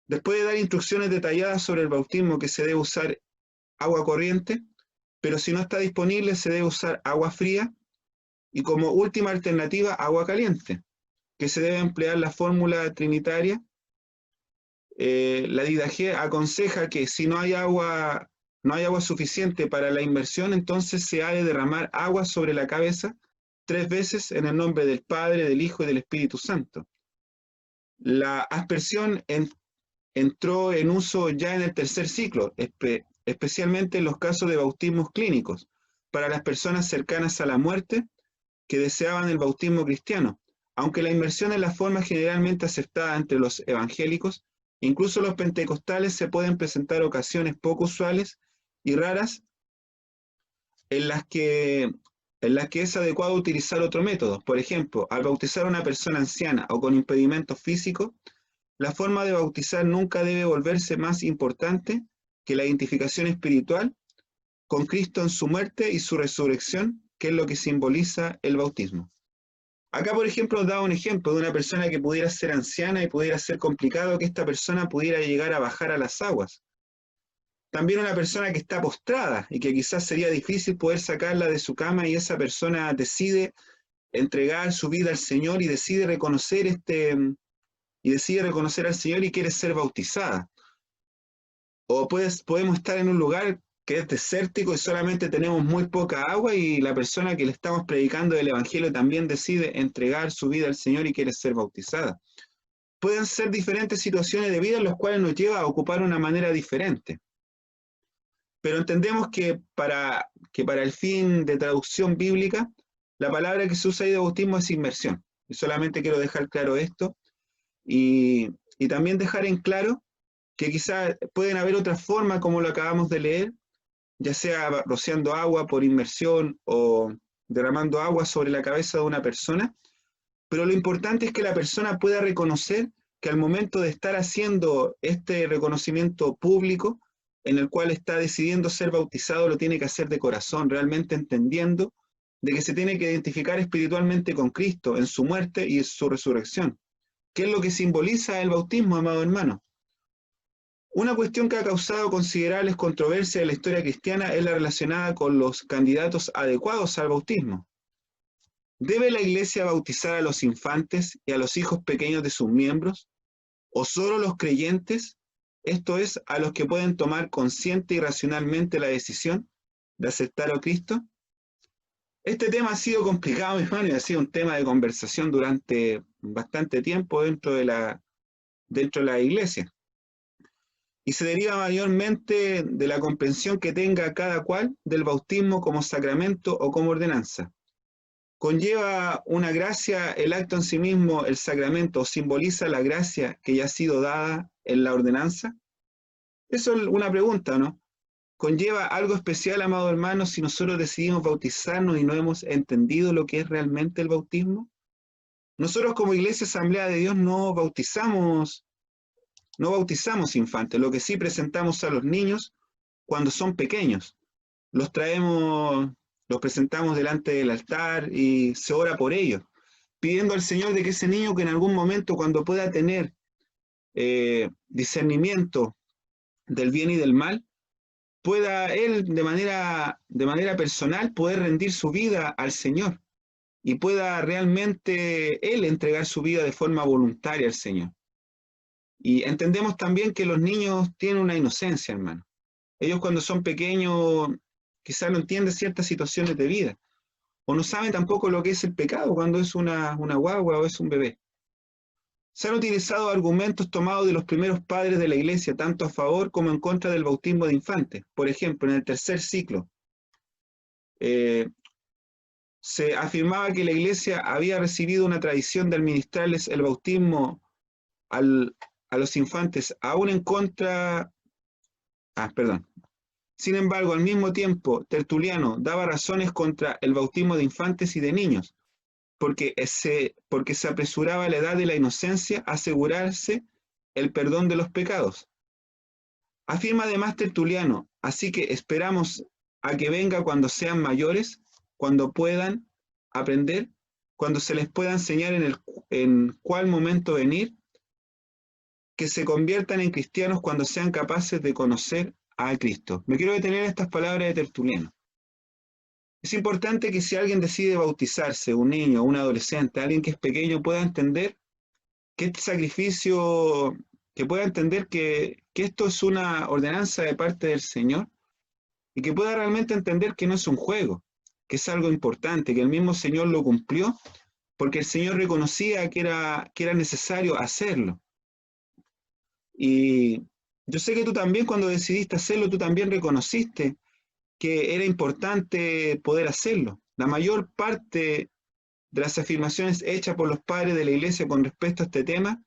Speaker 1: Después de dar instrucciones detalladas sobre el bautismo, que se debe usar agua corriente, pero si no está disponible se debe usar agua fría, y como última alternativa agua caliente, que se debe emplear la fórmula trinitaria. La Didache aconseja que si no hay agua suficiente para la inmersión, entonces se ha de derramar agua sobre la cabeza 3 veces en el nombre del Padre, del Hijo y del Espíritu Santo. La aspersión entró en uso ya en el tercer ciclo, especialmente en los casos de bautismos clínicos, para las personas cercanas a la muerte que deseaban el bautismo cristiano. Aunque la inmersión es la forma generalmente aceptada entre los evangélicos, incluso los pentecostales se pueden presentar ocasiones poco usuales y raras en las que es adecuado utilizar otro método. Por ejemplo, al bautizar a una persona anciana o con impedimentos físicos, la forma de bautizar nunca debe volverse más importante que la identificación espiritual con Cristo en su muerte y su resurrección, que es lo que simboliza el bautismo. Acá, por ejemplo, nos da un ejemplo de una persona que pudiera ser anciana y pudiera ser complicado que esta persona pudiera llegar a bajar a las aguas. También una persona que está postrada y que quizás sería difícil poder sacarla de su cama y esa persona decide entregar su vida al Señor y decide reconocer al Señor y quiere ser bautizada. O podemos estar en un lugar que es desértico y solamente tenemos muy poca agua y la persona que le estamos predicando el Evangelio también decide entregar su vida al Señor y quiere ser bautizada. Pueden ser diferentes situaciones de vida en las cuales nos lleva a ocupar una manera diferente. Pero entendemos que para el fin de traducción bíblica, la palabra que se usa ahí de bautismo es inmersión. Y solamente quiero dejar claro esto y también dejar en claro que quizás pueden haber otras formas como lo acabamos de leer, ya sea rociando agua por inmersión o derramando agua sobre la cabeza de una persona, pero lo importante es que la persona pueda reconocer que al momento de estar haciendo este reconocimiento público, en el cual está decidiendo ser bautizado, lo tiene que hacer de corazón, realmente entendiendo de que se tiene que identificar espiritualmente con Cristo en su muerte y en su resurrección. ¿Qué es lo que simboliza el bautismo, amado hermano? Una cuestión que ha causado considerables controversias en la historia cristiana es la relacionada con los candidatos adecuados al bautismo. ¿Debe la Iglesia bautizar a los infantes y a los hijos pequeños de sus miembros? ¿O solo los creyentes? Esto es, a los que pueden tomar consciente y racionalmente la decisión de aceptar a Cristo. Este tema ha sido complicado, mi hermano, y ha sido un tema de conversación durante bastante tiempo dentro de la Iglesia. Y se deriva mayormente de la comprensión que tenga cada cual del bautismo como sacramento o como ordenanza. ¿Conlleva una gracia el acto en sí mismo, el sacramento, o simboliza la gracia que ya ha sido dada en la ordenanza? Eso es una pregunta, ¿no? ¿Conlleva algo especial, amado hermano, si nosotros decidimos bautizarnos y no hemos entendido lo que es realmente el bautismo? Nosotros como Iglesia Asamblea de Dios no bautizamos infantes, lo que sí presentamos a los niños cuando son pequeños. Los presentamos delante del altar y se ora por ellos, pidiendo al Señor de que ese niño que en algún momento cuando pueda tener discernimiento del bien y del mal, pueda él de manera personal poder rendir su vida al Señor y pueda realmente él entregar su vida de forma voluntaria al Señor. Y entendemos también que los niños tienen una inocencia, hermano. Ellos cuando son pequeños quizás no entienden ciertas situaciones de vida, o no saben tampoco lo que es el pecado cuando es una guagua o es un bebé. Se han utilizado argumentos tomados de los primeros padres de la Iglesia, tanto a favor como en contra del bautismo de infantes. Por ejemplo, en el tercer ciclo, se afirmaba que la Iglesia había recibido una tradición de administrarles el bautismo a los infantes, aún en contra... Sin embargo, al mismo tiempo, Tertuliano daba razones contra el bautismo de infantes y de niños, porque se apresuraba a la edad de la inocencia a asegurarse el perdón de los pecados. Afirma además Tertuliano, así que esperamos a que venga cuando sean mayores, cuando puedan aprender, cuando se les pueda enseñar en cuál momento venir, que se conviertan en cristianos cuando sean capaces de conocer a Cristo. Me quiero detener en estas palabras de Tertuliano. Es importante que si alguien decide bautizarse, un niño, un adolescente, alguien que es pequeño, pueda entender que este sacrificio, que pueda entender que esto es una ordenanza de parte del Señor y que pueda realmente entender que no es un juego, que es algo importante, que el mismo Señor lo cumplió porque el Señor reconocía que era necesario hacerlo. Y yo sé que tú también cuando decidiste hacerlo, tú también reconociste que era importante poder hacerlo. La mayor parte de las afirmaciones hechas por los padres de la Iglesia con respecto a este tema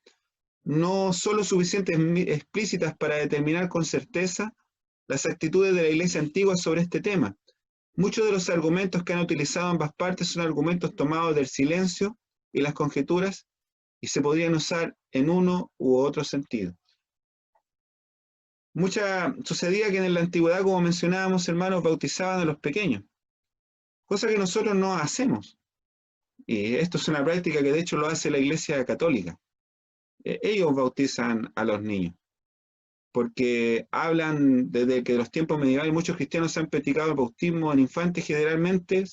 Speaker 1: no son lo suficientemente explícitas para determinar con certeza las actitudes de la Iglesia antigua sobre este tema. Muchos de los argumentos que han utilizado ambas partes son argumentos tomados del silencio y las conjeturas y se podrían usar en uno u otro sentido. Sucedía que en la antigüedad, como mencionábamos, hermanos, bautizaban a los pequeños, cosa que nosotros no hacemos. Y esto es una práctica que de hecho lo hace la Iglesia Católica. Ellos bautizan a los niños, porque hablan desde que los tiempos medievales muchos cristianos han practicado el bautismo en infantes. Generalmente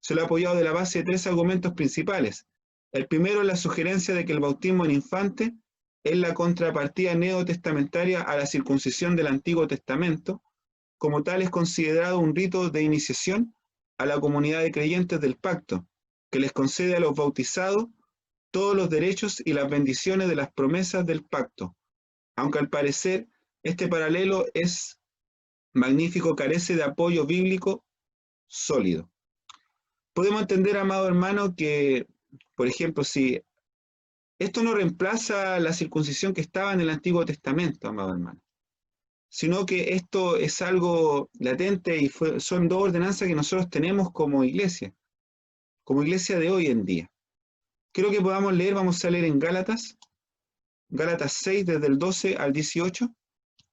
Speaker 1: se lo ha apoyado de la base de tres argumentos principales. El primero es la sugerencia de que el bautismo en infante es la contrapartida neotestamentaria a la circuncisión del Antiguo Testamento. Como tal, es considerado un rito de iniciación a la comunidad de creyentes del pacto, que les concede a los bautizados todos los derechos y las bendiciones de las promesas del pacto. Aunque al parecer este paralelo es magnífico, carece de apoyo bíblico sólido. Podemos entender, amado hermano, que, por ejemplo, si esto no reemplaza la circuncisión que estaba en el Antiguo Testamento, amado hermano, sino que esto es algo latente y son dos ordenanzas que nosotros tenemos como iglesia de hoy en día. Quiero que podamos leer, vamos a leer en Gálatas 6, desde el 12 al 18,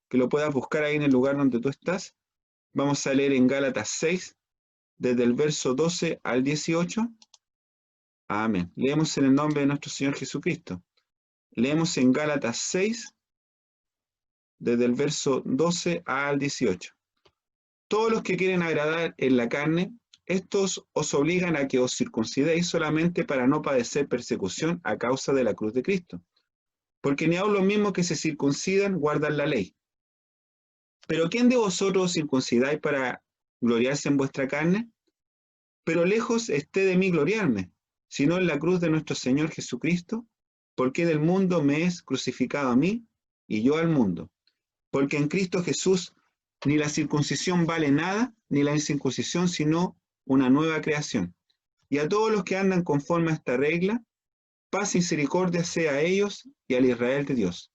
Speaker 1: que lo puedas buscar ahí en el lugar donde tú estás. Vamos a leer en Gálatas 6, desde el verso 12 al 18. Amén. Leemos en el nombre de nuestro Señor Jesucristo. Leemos en Gálatas 6, desde el verso 12 al 18. Todos los que quieren agradar en la carne, estos os obligan a que os circuncidéis solamente para no padecer persecución a causa de la cruz de Cristo. Porque ni aun los mismos que se circuncidan guardan la ley. Pero ¿quién de vosotros os circuncidáis para gloriarse en vuestra carne? Pero lejos esté de mí gloriarme, sino en la cruz de nuestro Señor Jesucristo, porque del mundo me es crucificado a mí y yo al mundo. Porque en Cristo Jesús ni la circuncisión vale nada, ni la incircuncisión, sino una nueva creación. Y a todos los que andan conforme a esta regla, paz y misericordia sea a ellos y al Israel de Dios.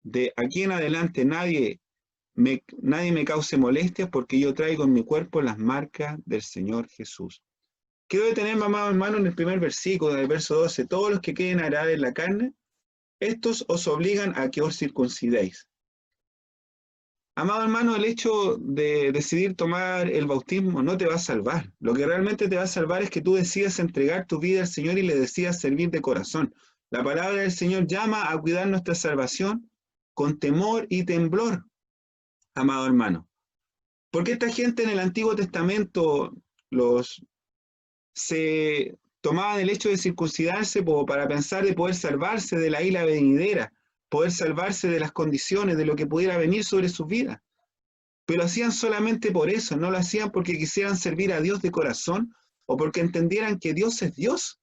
Speaker 1: De aquí en adelante nadie me cause molestias, porque yo traigo en mi cuerpo las marcas del Señor Jesús. Quiero detenerme, amado hermano, en el primer versículo, del verso 12. Todos los que quieren agradar en la carne, estos os obligan a que os circuncidéis. Amado hermano, el hecho de decidir tomar el bautismo no te va a salvar. Lo que realmente te va a salvar es que tú decidas entregar tu vida al Señor y le decidas servir de corazón. La palabra del Señor llama a cuidar nuestra salvación con temor y temblor, amado hermano. Porque esta gente en el Antiguo Testamento se tomaban el hecho de circuncidarse para pensar de poder salvarse de la ira venidera, poder salvarse de las condiciones, de lo que pudiera venir sobre sus vidas. Pero hacían solamente por eso, no lo hacían porque quisieran servir a Dios de corazón o porque entendieran que Dios es Dios,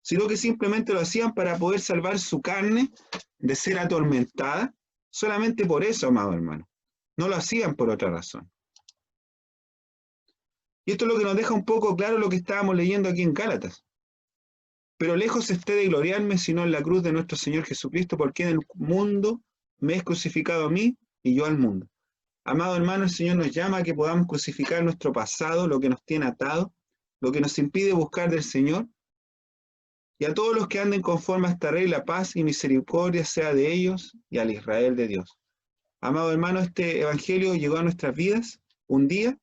Speaker 1: sino que simplemente lo hacían para poder salvar su carne de ser atormentada, solamente por eso, amado hermano. No lo hacían por otra razón. Y esto es lo que nos deja un poco claro lo que estábamos leyendo aquí en Gálatas. Pero lejos esté de gloriarme, sino en la cruz de nuestro Señor Jesucristo, porque en el mundo me es crucificado a mí y yo al mundo. Amado hermano, el Señor nos llama a que podamos crucificar nuestro pasado, lo que nos tiene atado, lo que nos impide buscar del Señor. Y a todos los que anden conforme a esta regla, paz y misericordia sea de ellos y al Israel de Dios. Amado hermano, este evangelio llegó a nuestras vidas un día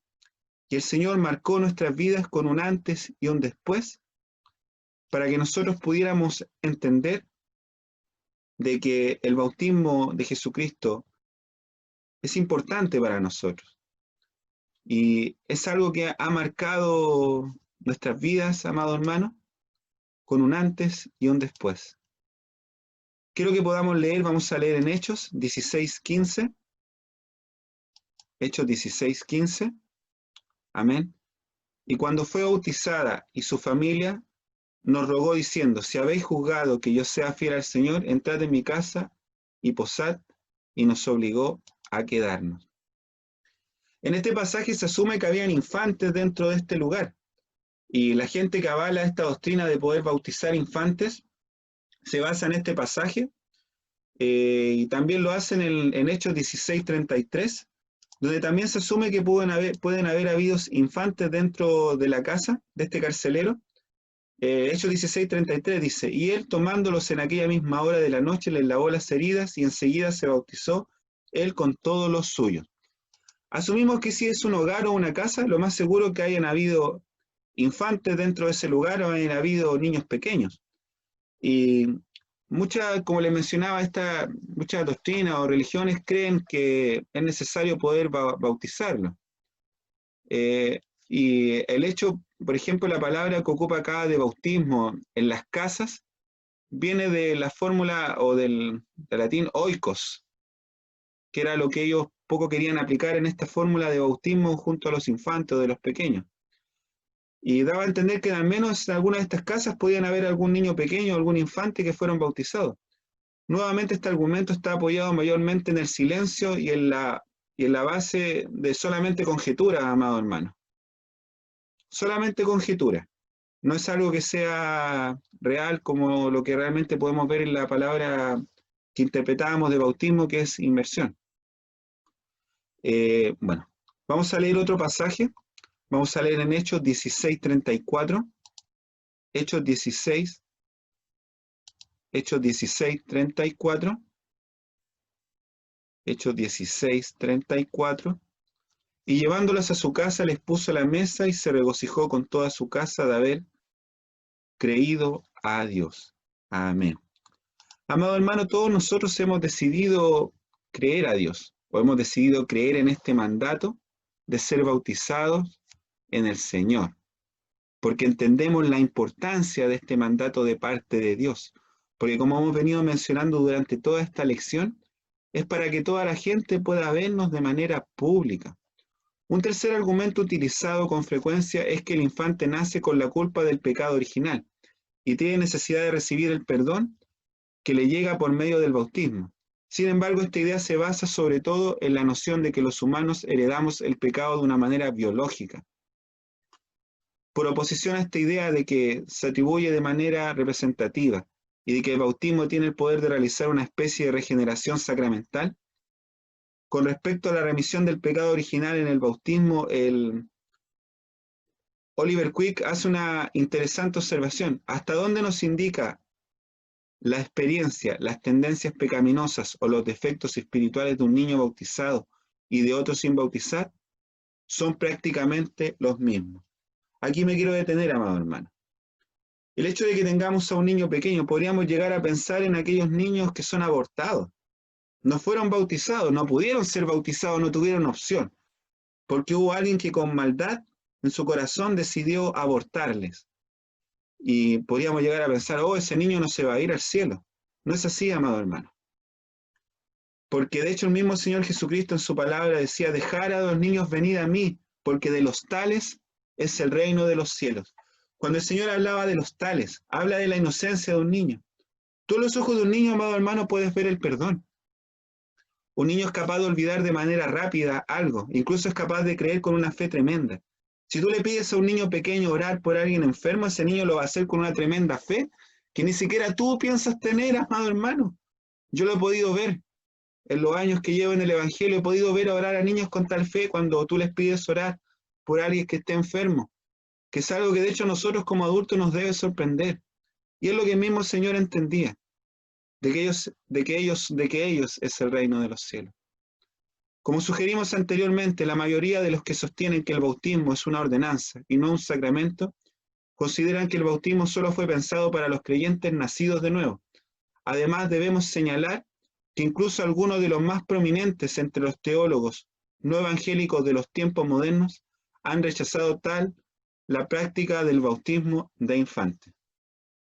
Speaker 1: que el Señor marcó nuestras vidas con un antes y un después, para que nosotros pudiéramos entender de que el bautismo de Jesucristo es importante para nosotros. Y es algo que ha marcado nuestras vidas, amado hermano, con un antes y un después. Quiero que podamos leer, vamos a leer en Hechos 16:15. Hechos 16:15. Amén. Y cuando fue bautizada y su familia, nos rogó diciendo: si habéis juzgado que yo sea fiel al Señor, entrad en mi casa y posad, y nos obligó a quedarnos. En este pasaje se asume que habían infantes dentro de este lugar, y la gente que avala esta doctrina de poder bautizar infantes se basa en este pasaje, y también lo hacen en Hechos 16:33, donde también se asume que pueden haber habido infantes dentro de la casa de este carcelero. Hechos 16:33 dice: y él, tomándolos en aquella misma hora de la noche, les lavó las heridas y enseguida se bautizó él con todos los suyos. Asumimos que si es un hogar o una casa, lo más seguro que hayan habido infantes dentro de ese lugar o hayan habido niños pequeños. Y como les mencionaba, muchas doctrinas o religiones creen que es necesario poder bautizarlo. Y el hecho, por ejemplo, la palabra que ocupa acá de bautismo en las casas, viene de la fórmula o del latín oikos, que era lo que ellos poco querían aplicar en esta fórmula de bautismo junto a los infantes o de los pequeños. Y daba a entender que al menos en algunas de estas casas podían haber algún niño pequeño o algún infante que fueron bautizados. Nuevamente este argumento está apoyado mayormente en el silencio y en la base de solamente conjetura, amado hermano. Solamente conjetura. No es algo que sea real como lo que realmente podemos ver en la palabra que interpretábamos de bautismo, que es inmersión. Bueno, vamos a leer otro pasaje. Vamos a leer en Hechos 16:34. Hechos 16:34. Hechos 16:34. Y llevándolas a su casa, les puso la mesa y se regocijó con toda su casa de haber creído a Dios. Amén. Amado hermano, todos nosotros hemos decidido creer a Dios, o hemos decidido creer en este mandato de ser bautizados en el Señor, porque entendemos la importancia de este mandato de parte de Dios, porque como hemos venido mencionando durante toda esta lección, es para que toda la gente pueda vernos de manera pública. Un tercer argumento utilizado con frecuencia es que el infante nace con la culpa del pecado original y tiene necesidad de recibir el perdón que le llega por medio del bautismo. Sin embargo, esta idea se basa sobre todo en la noción de que los humanos heredamos el pecado de una manera biológica. Por oposición a esta idea de que se atribuye de manera representativa y de que el bautismo tiene el poder de realizar una especie de regeneración sacramental, con respecto a la remisión del pecado original en el bautismo, Oliver Quick hace una interesante observación. ¿Hasta dónde nos indica la experiencia, las tendencias pecaminosas o los defectos espirituales de un niño bautizado y de otro sin bautizar? Son prácticamente los mismos. Aquí me quiero detener, amado hermano. El hecho de que tengamos a un niño pequeño, podríamos llegar a pensar en aquellos niños que son abortados. No fueron bautizados, no pudieron ser bautizados, no tuvieron opción, porque hubo alguien que con maldad en su corazón decidió abortarles. Y podríamos llegar a pensar: oh, ese niño no se va a ir al cielo. No es así, amado hermano. Porque de hecho el mismo Señor Jesucristo en su palabra decía: dejar a los niños venir a mí, porque de los tales es el reino de los cielos. Cuando el Señor hablaba de los tales, habla de la inocencia de un niño. Tú en los ojos de un niño, amado hermano, puedes ver el perdón. Un niño es capaz de olvidar de manera rápida algo, incluso es capaz de creer con una fe tremenda. Si tú le pides a un niño pequeño orar por alguien enfermo, ese niño lo va a hacer con una tremenda fe que ni siquiera tú piensas tener, amado hermano. Yo lo he podido ver en los años que llevo en el Evangelio, he podido ver orar a niños con tal fe cuando tú les pides orar por alguien que esté enfermo, que es algo que de hecho nosotros como adultos nos debe sorprender. Y es lo que el mismo Señor entendía, de que ellos es el reino de los cielos. Como sugerimos anteriormente, la mayoría de los que sostienen que el bautismo es una ordenanza y no un sacramento, consideran que el bautismo solo fue pensado para los creyentes nacidos de nuevo. Además, debemos señalar que incluso algunos de los más prominentes entre los teólogos no evangélicos de los tiempos modernos han rechazado la práctica del bautismo de infantes.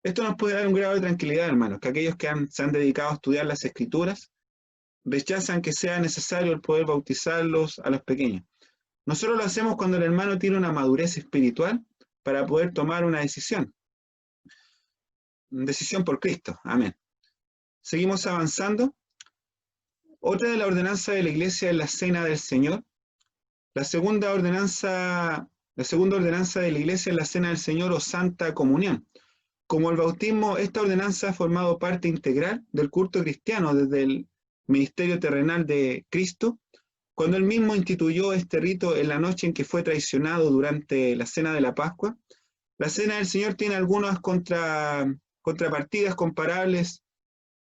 Speaker 1: Esto nos puede dar un grado de tranquilidad, hermanos, que aquellos que se han dedicado a estudiar las Escrituras rechazan que sea necesario el poder bautizarlos a los pequeños. Nosotros lo hacemos cuando el hermano tiene una madurez espiritual para poder tomar una decisión por Cristo. Amén. Seguimos avanzando. Otra de las ordenanzas de la iglesia es la cena del Señor. La segunda ordenanza de la iglesia es la cena del Señor o Santa Comunión. Como el bautismo, esta ordenanza ha formado parte integral del culto cristiano desde el ministerio terrenal de Cristo, cuando él mismo instituyó este rito en la noche en que fue traicionado durante la cena de la Pascua. La cena del Señor tiene algunas contrapartidas comparables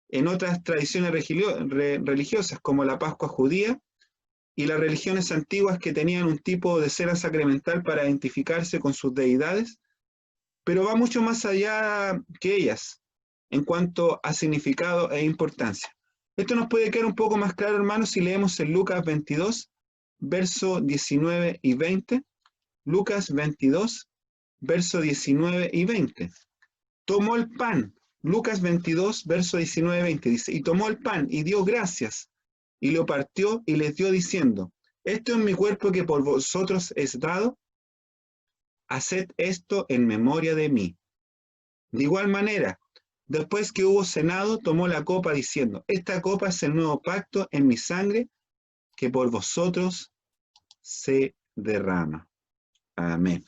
Speaker 1: en otras tradiciones religiosas, como la Pascua judía y las religiones antiguas que tenían un tipo de cena sacramental para identificarse con sus deidades, pero va mucho más allá que ellas en cuanto a significado e importancia. Esto nos puede quedar un poco más claro, hermanos, si leemos en Lucas 22, versos 19 y 20. Lucas 22, versos 19 y 20. Tomó el pan, Lucas 22, versos 19 y 20, dice, y tomó el pan y dio gracias, y lo partió y les dio diciendo, esto es mi cuerpo que por vosotros es dado, haced esto en memoria de mí. De igual manera, después que hubo cenado, tomó la copa diciendo, esta copa es el nuevo pacto en mi sangre que por vosotros se derrama. Amén.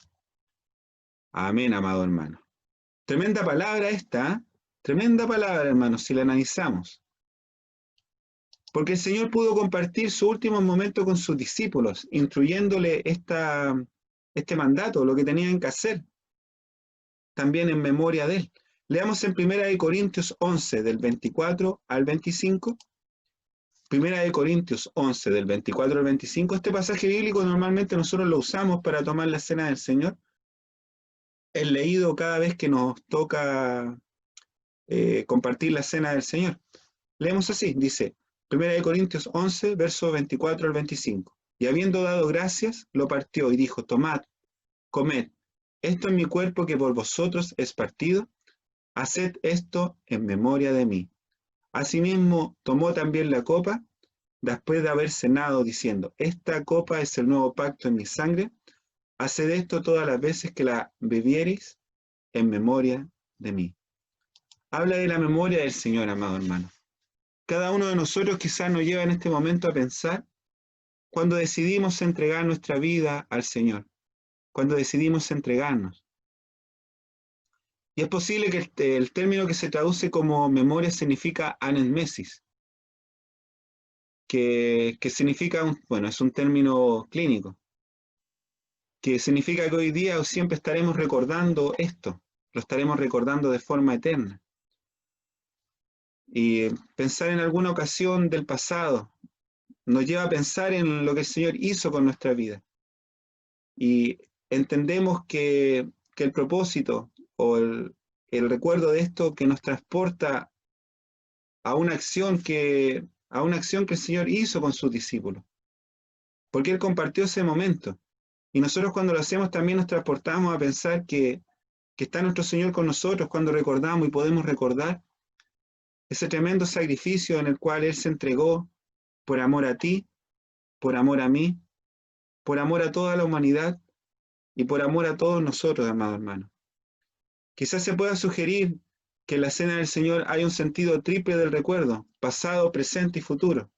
Speaker 1: Amén, amado hermano. Tremenda palabra esta, ¿eh? Tremenda palabra, hermanos, si la analizamos. Porque el Señor pudo compartir sus últimos momentos con sus discípulos, instruyéndole este mandato, lo que tenían que hacer, también en memoria de él. Leamos en 1 Corintios 11, del 24 al 25. 1 Corintios 11, del 24 al 25. Este pasaje bíblico normalmente nosotros lo usamos para tomar la cena del Señor. Es leído cada vez que nos toca compartir la cena del Señor. Leemos así, dice 1 Corintios 11, versos 24 al 25. Y habiendo dado gracias, lo partió y dijo, tomad, comed, esto es mi cuerpo que por vosotros es partido, haced esto en memoria de mí. Asimismo, tomó también la copa, después de haber cenado, diciendo, esta copa es el nuevo pacto en mi sangre, haced esto todas las veces que la bebiereis en memoria de mí. Habla de la memoria del Señor, amado hermano. Cada uno de nosotros quizás nos lleva en este momento a pensar cuando decidimos entregar nuestra vida al Señor, cuando decidimos entregarnos. Y es posible que el término que se traduce como memoria significa anamnesis, que significa, es un término clínico, que significa que hoy día o siempre estaremos recordando esto, lo estaremos recordando de forma eterna. Y pensar en alguna ocasión del pasado nos lleva a pensar en lo que el Señor hizo con nuestra vida. Y entendemos que el propósito o el recuerdo de esto que nos transporta a una acción que el Señor hizo con sus discípulos. Porque Él compartió ese momento. Y nosotros cuando lo hacemos también nos transportamos a pensar que está nuestro Señor con nosotros cuando recordamos y podemos recordar ese tremendo sacrificio en el cual Él se entregó por amor a ti, por amor a mí, por amor a toda la humanidad y por amor a todos nosotros, amado hermano. Quizás se pueda sugerir que en la cena del Señor hay un sentido triple del recuerdo, pasado, presente y futuro.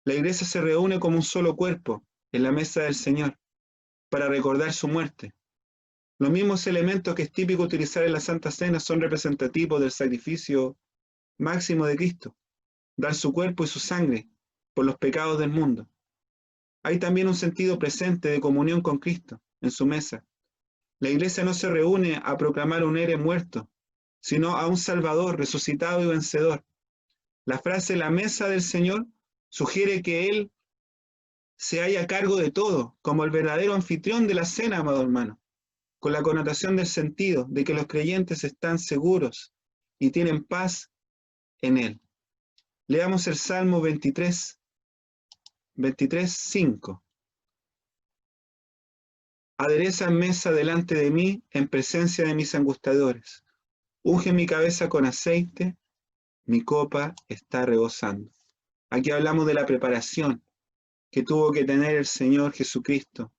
Speaker 1: La iglesia se reúne como un solo cuerpo en la mesa del Señor para recordar su muerte. Los mismos elementos que es típico utilizar en la Santa Cena son representativos del sacrificio máximo de Cristo, dar su cuerpo y su sangre por los pecados del mundo. Hay también un sentido presente de comunión con Cristo en su mesa. La iglesia no se reúne a proclamar un héroe muerto, sino a un Salvador resucitado y vencedor. La frase la mesa del Señor sugiere que Él se halla a cargo de todo, como el verdadero anfitrión de la cena, amado hermano, con la connotación del sentido de que los creyentes están seguros y tienen paz en él. Leamos el Salmo 23, 5. Adereza mesa delante de mí en presencia de mis angustiadores. Unge mi cabeza con aceite, mi copa está rebosando. Aquí hablamos de la preparación que tuvo que tener el Señor Jesucristo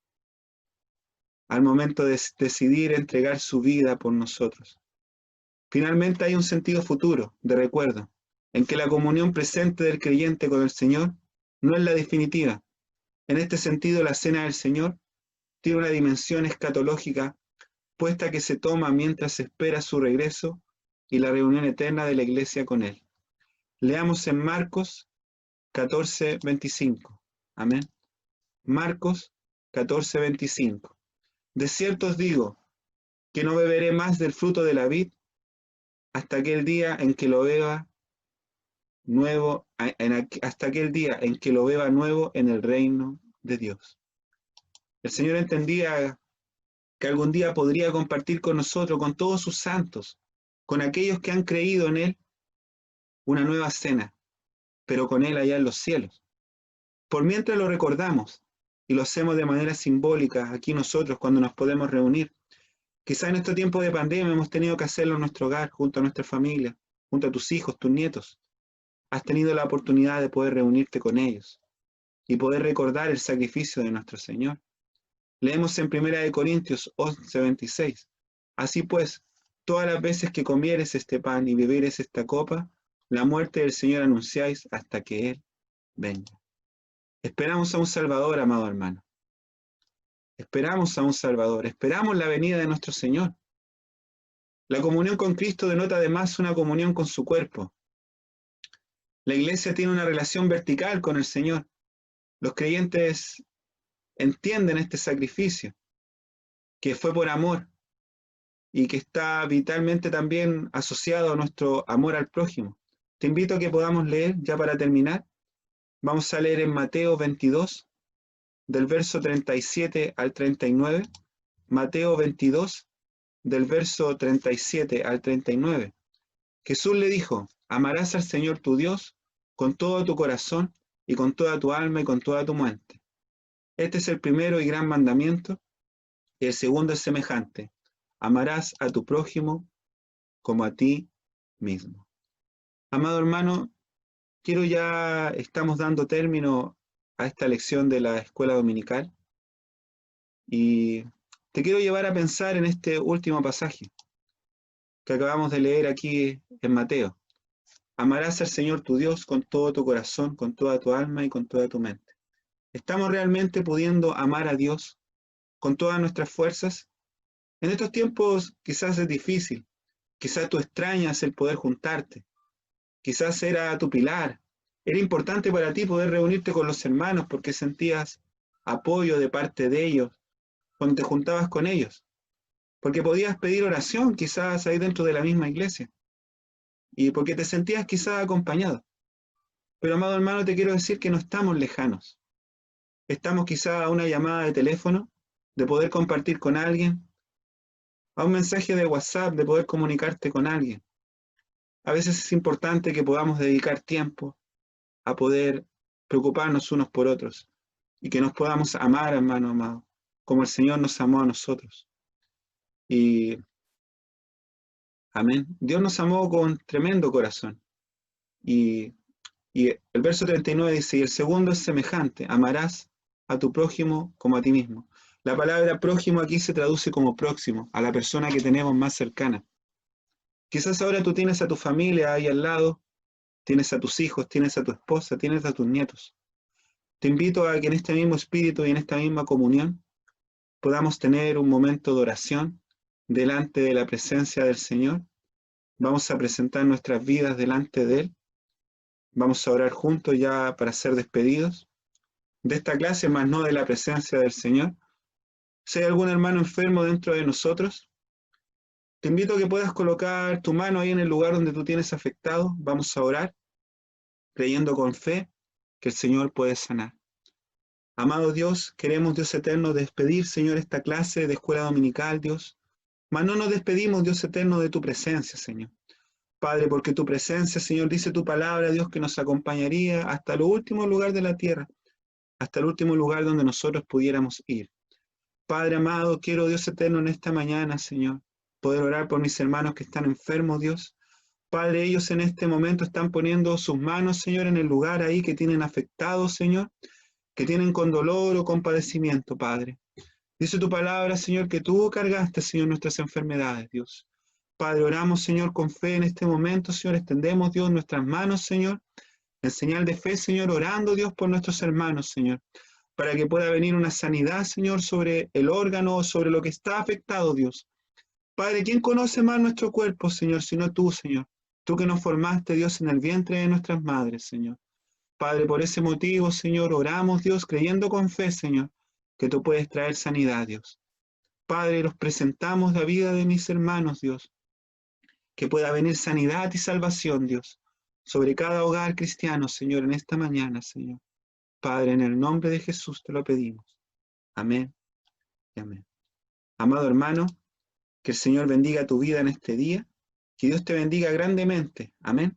Speaker 1: al momento de decidir entregar su vida por nosotros. Finalmente hay un sentido futuro, de recuerdo, en que la comunión presente del creyente con el Señor no es la definitiva. En este sentido, la cena del Señor tiene una dimensión escatológica, puesta que se toma mientras se espera su regreso y la reunión eterna de la iglesia con Él. Leamos en Marcos 14, 25. Amén. Marcos 14, 25. De cierto os digo, que no beberé más del fruto de la vid hasta aquel día en que lo beba nuevo, hasta aquel día en que lo beba nuevo en el reino de Dios. El Señor entendía que algún día podría compartir con nosotros, con todos sus santos, con aquellos que han creído en Él, una nueva cena, pero con Él allá en los cielos. Por mientras lo recordamos y lo hacemos de manera simbólica aquí nosotros cuando nos podemos reunir. Quizá en este tiempo de pandemia hemos tenido que hacerlo en nuestro hogar, junto a nuestra familia, junto a tus hijos, tus nietos. Has tenido la oportunidad de poder reunirte con ellos y poder recordar el sacrificio de nuestro Señor. Leemos en 1 Corintios 11, 26. Así pues, todas las veces que comieres este pan y bebieres esta copa, la muerte del Señor anunciáis hasta que Él venga. Esperamos a un Salvador, amado hermano. Esperamos a un Salvador. Esperamos la venida de nuestro Señor. La comunión con Cristo denota además una comunión con su cuerpo. La iglesia tiene una relación vertical con el Señor. Los creyentes entienden este sacrificio, que fue por amor y que está vitalmente también asociado a nuestro amor al prójimo. Te invito a que podamos leer, ya para terminar. Vamos a leer en Mateo 22, del verso 37 al 39. Mateo 22, del verso 37 al 39. Jesús le dijo, amarás al Señor tu Dios con todo tu corazón y con toda tu alma y con toda tu mente. Este es el primero y gran mandamiento, y el segundo es semejante. Amarás a tu prójimo como a ti mismo. Amado hermano, estamos dando término a esta lección de la escuela dominical y te quiero llevar a pensar en este último pasaje que acabamos de leer aquí en Mateo. Amarás al Señor tu Dios con todo tu corazón, con toda tu alma y con toda tu mente. ¿Estamos realmente pudiendo amar a Dios con todas nuestras fuerzas? En estos tiempos quizás es difícil, quizás tú extrañas el poder juntarte, quizás era tu pilar, era importante para ti poder reunirte con los hermanos porque sentías apoyo de parte de ellos cuando te juntabas con ellos, porque podías pedir oración quizás ahí dentro de la misma iglesia y porque te sentías quizás acompañado. Pero amado hermano, te quiero decir que no estamos lejanos. Estamos quizás a una llamada de teléfono, de poder compartir con alguien, a un mensaje de WhatsApp, de poder comunicarte con alguien. A veces es importante que podamos dedicar tiempo a poder preocuparnos unos por otros y que nos podamos amar, hermano amado, como el Señor nos amó a nosotros. Y amén. Dios nos amó con tremendo corazón. Y el verso 39 dice, y el segundo es semejante, amarás a tu prójimo como a ti mismo. La palabra prójimo aquí se traduce como próximo, a la persona que tenemos más cercana. Quizás ahora tú tienes a tu familia ahí al lado, tienes a tus hijos, tienes a tu esposa, tienes a tus nietos. Te invito a que en este mismo espíritu y en esta misma comunión podamos tener un momento de oración delante de la presencia del Señor. Vamos a presentar nuestras vidas delante de Él. Vamos a orar juntos ya para ser despedidos de esta clase, más no de la presencia del Señor. Si hay algún hermano enfermo dentro de nosotros, te invito a que puedas colocar tu mano ahí en el lugar donde tú tienes afectado. Vamos a orar, creyendo con fe que el Señor puede sanar. Amado Dios, queremos, Dios eterno, despedir, Señor, esta clase de escuela dominical, Dios. Mas no nos despedimos, Dios eterno, de tu presencia, Señor. Padre, porque tu presencia, Señor, dice tu palabra, Dios, que nos acompañaría hasta el último lugar de la tierra, hasta el último lugar donde nosotros pudiéramos ir. Padre amado, quiero, Dios eterno, en esta mañana, Señor, poder orar por mis hermanos que están enfermos, Dios. Padre, ellos en este momento están poniendo sus manos, Señor, en el lugar ahí que tienen afectado, Señor, que tienen con dolor o con padecimiento, Padre. Dice tu palabra, Señor, que tú cargaste, Señor, nuestras enfermedades, Dios. Padre, oramos, Señor, con fe en este momento, Señor, extendemos, Dios, nuestras manos, Señor, en señal de fe, Señor, orando, Dios, por nuestros hermanos, Señor, para que pueda venir una sanidad, Señor, sobre el órgano, sobre lo que está afectado, Dios. Padre, ¿quién conoce más nuestro cuerpo, Señor, sino tú, Señor? Tú que nos formaste, Dios, en el vientre de nuestras madres, Señor. Padre, por ese motivo, Señor, oramos, Dios, creyendo con fe, Señor, que tú puedes traer sanidad, Dios. Padre, los presentamos la vida de mis hermanos, Dios, que pueda venir sanidad y salvación, Dios, sobre cada hogar cristiano, Señor, en esta mañana, Señor. Padre, en el nombre de Jesús te lo pedimos. Amén y amén. Amado hermano, que el Señor bendiga tu vida en este día, que Dios te bendiga grandemente. Amén.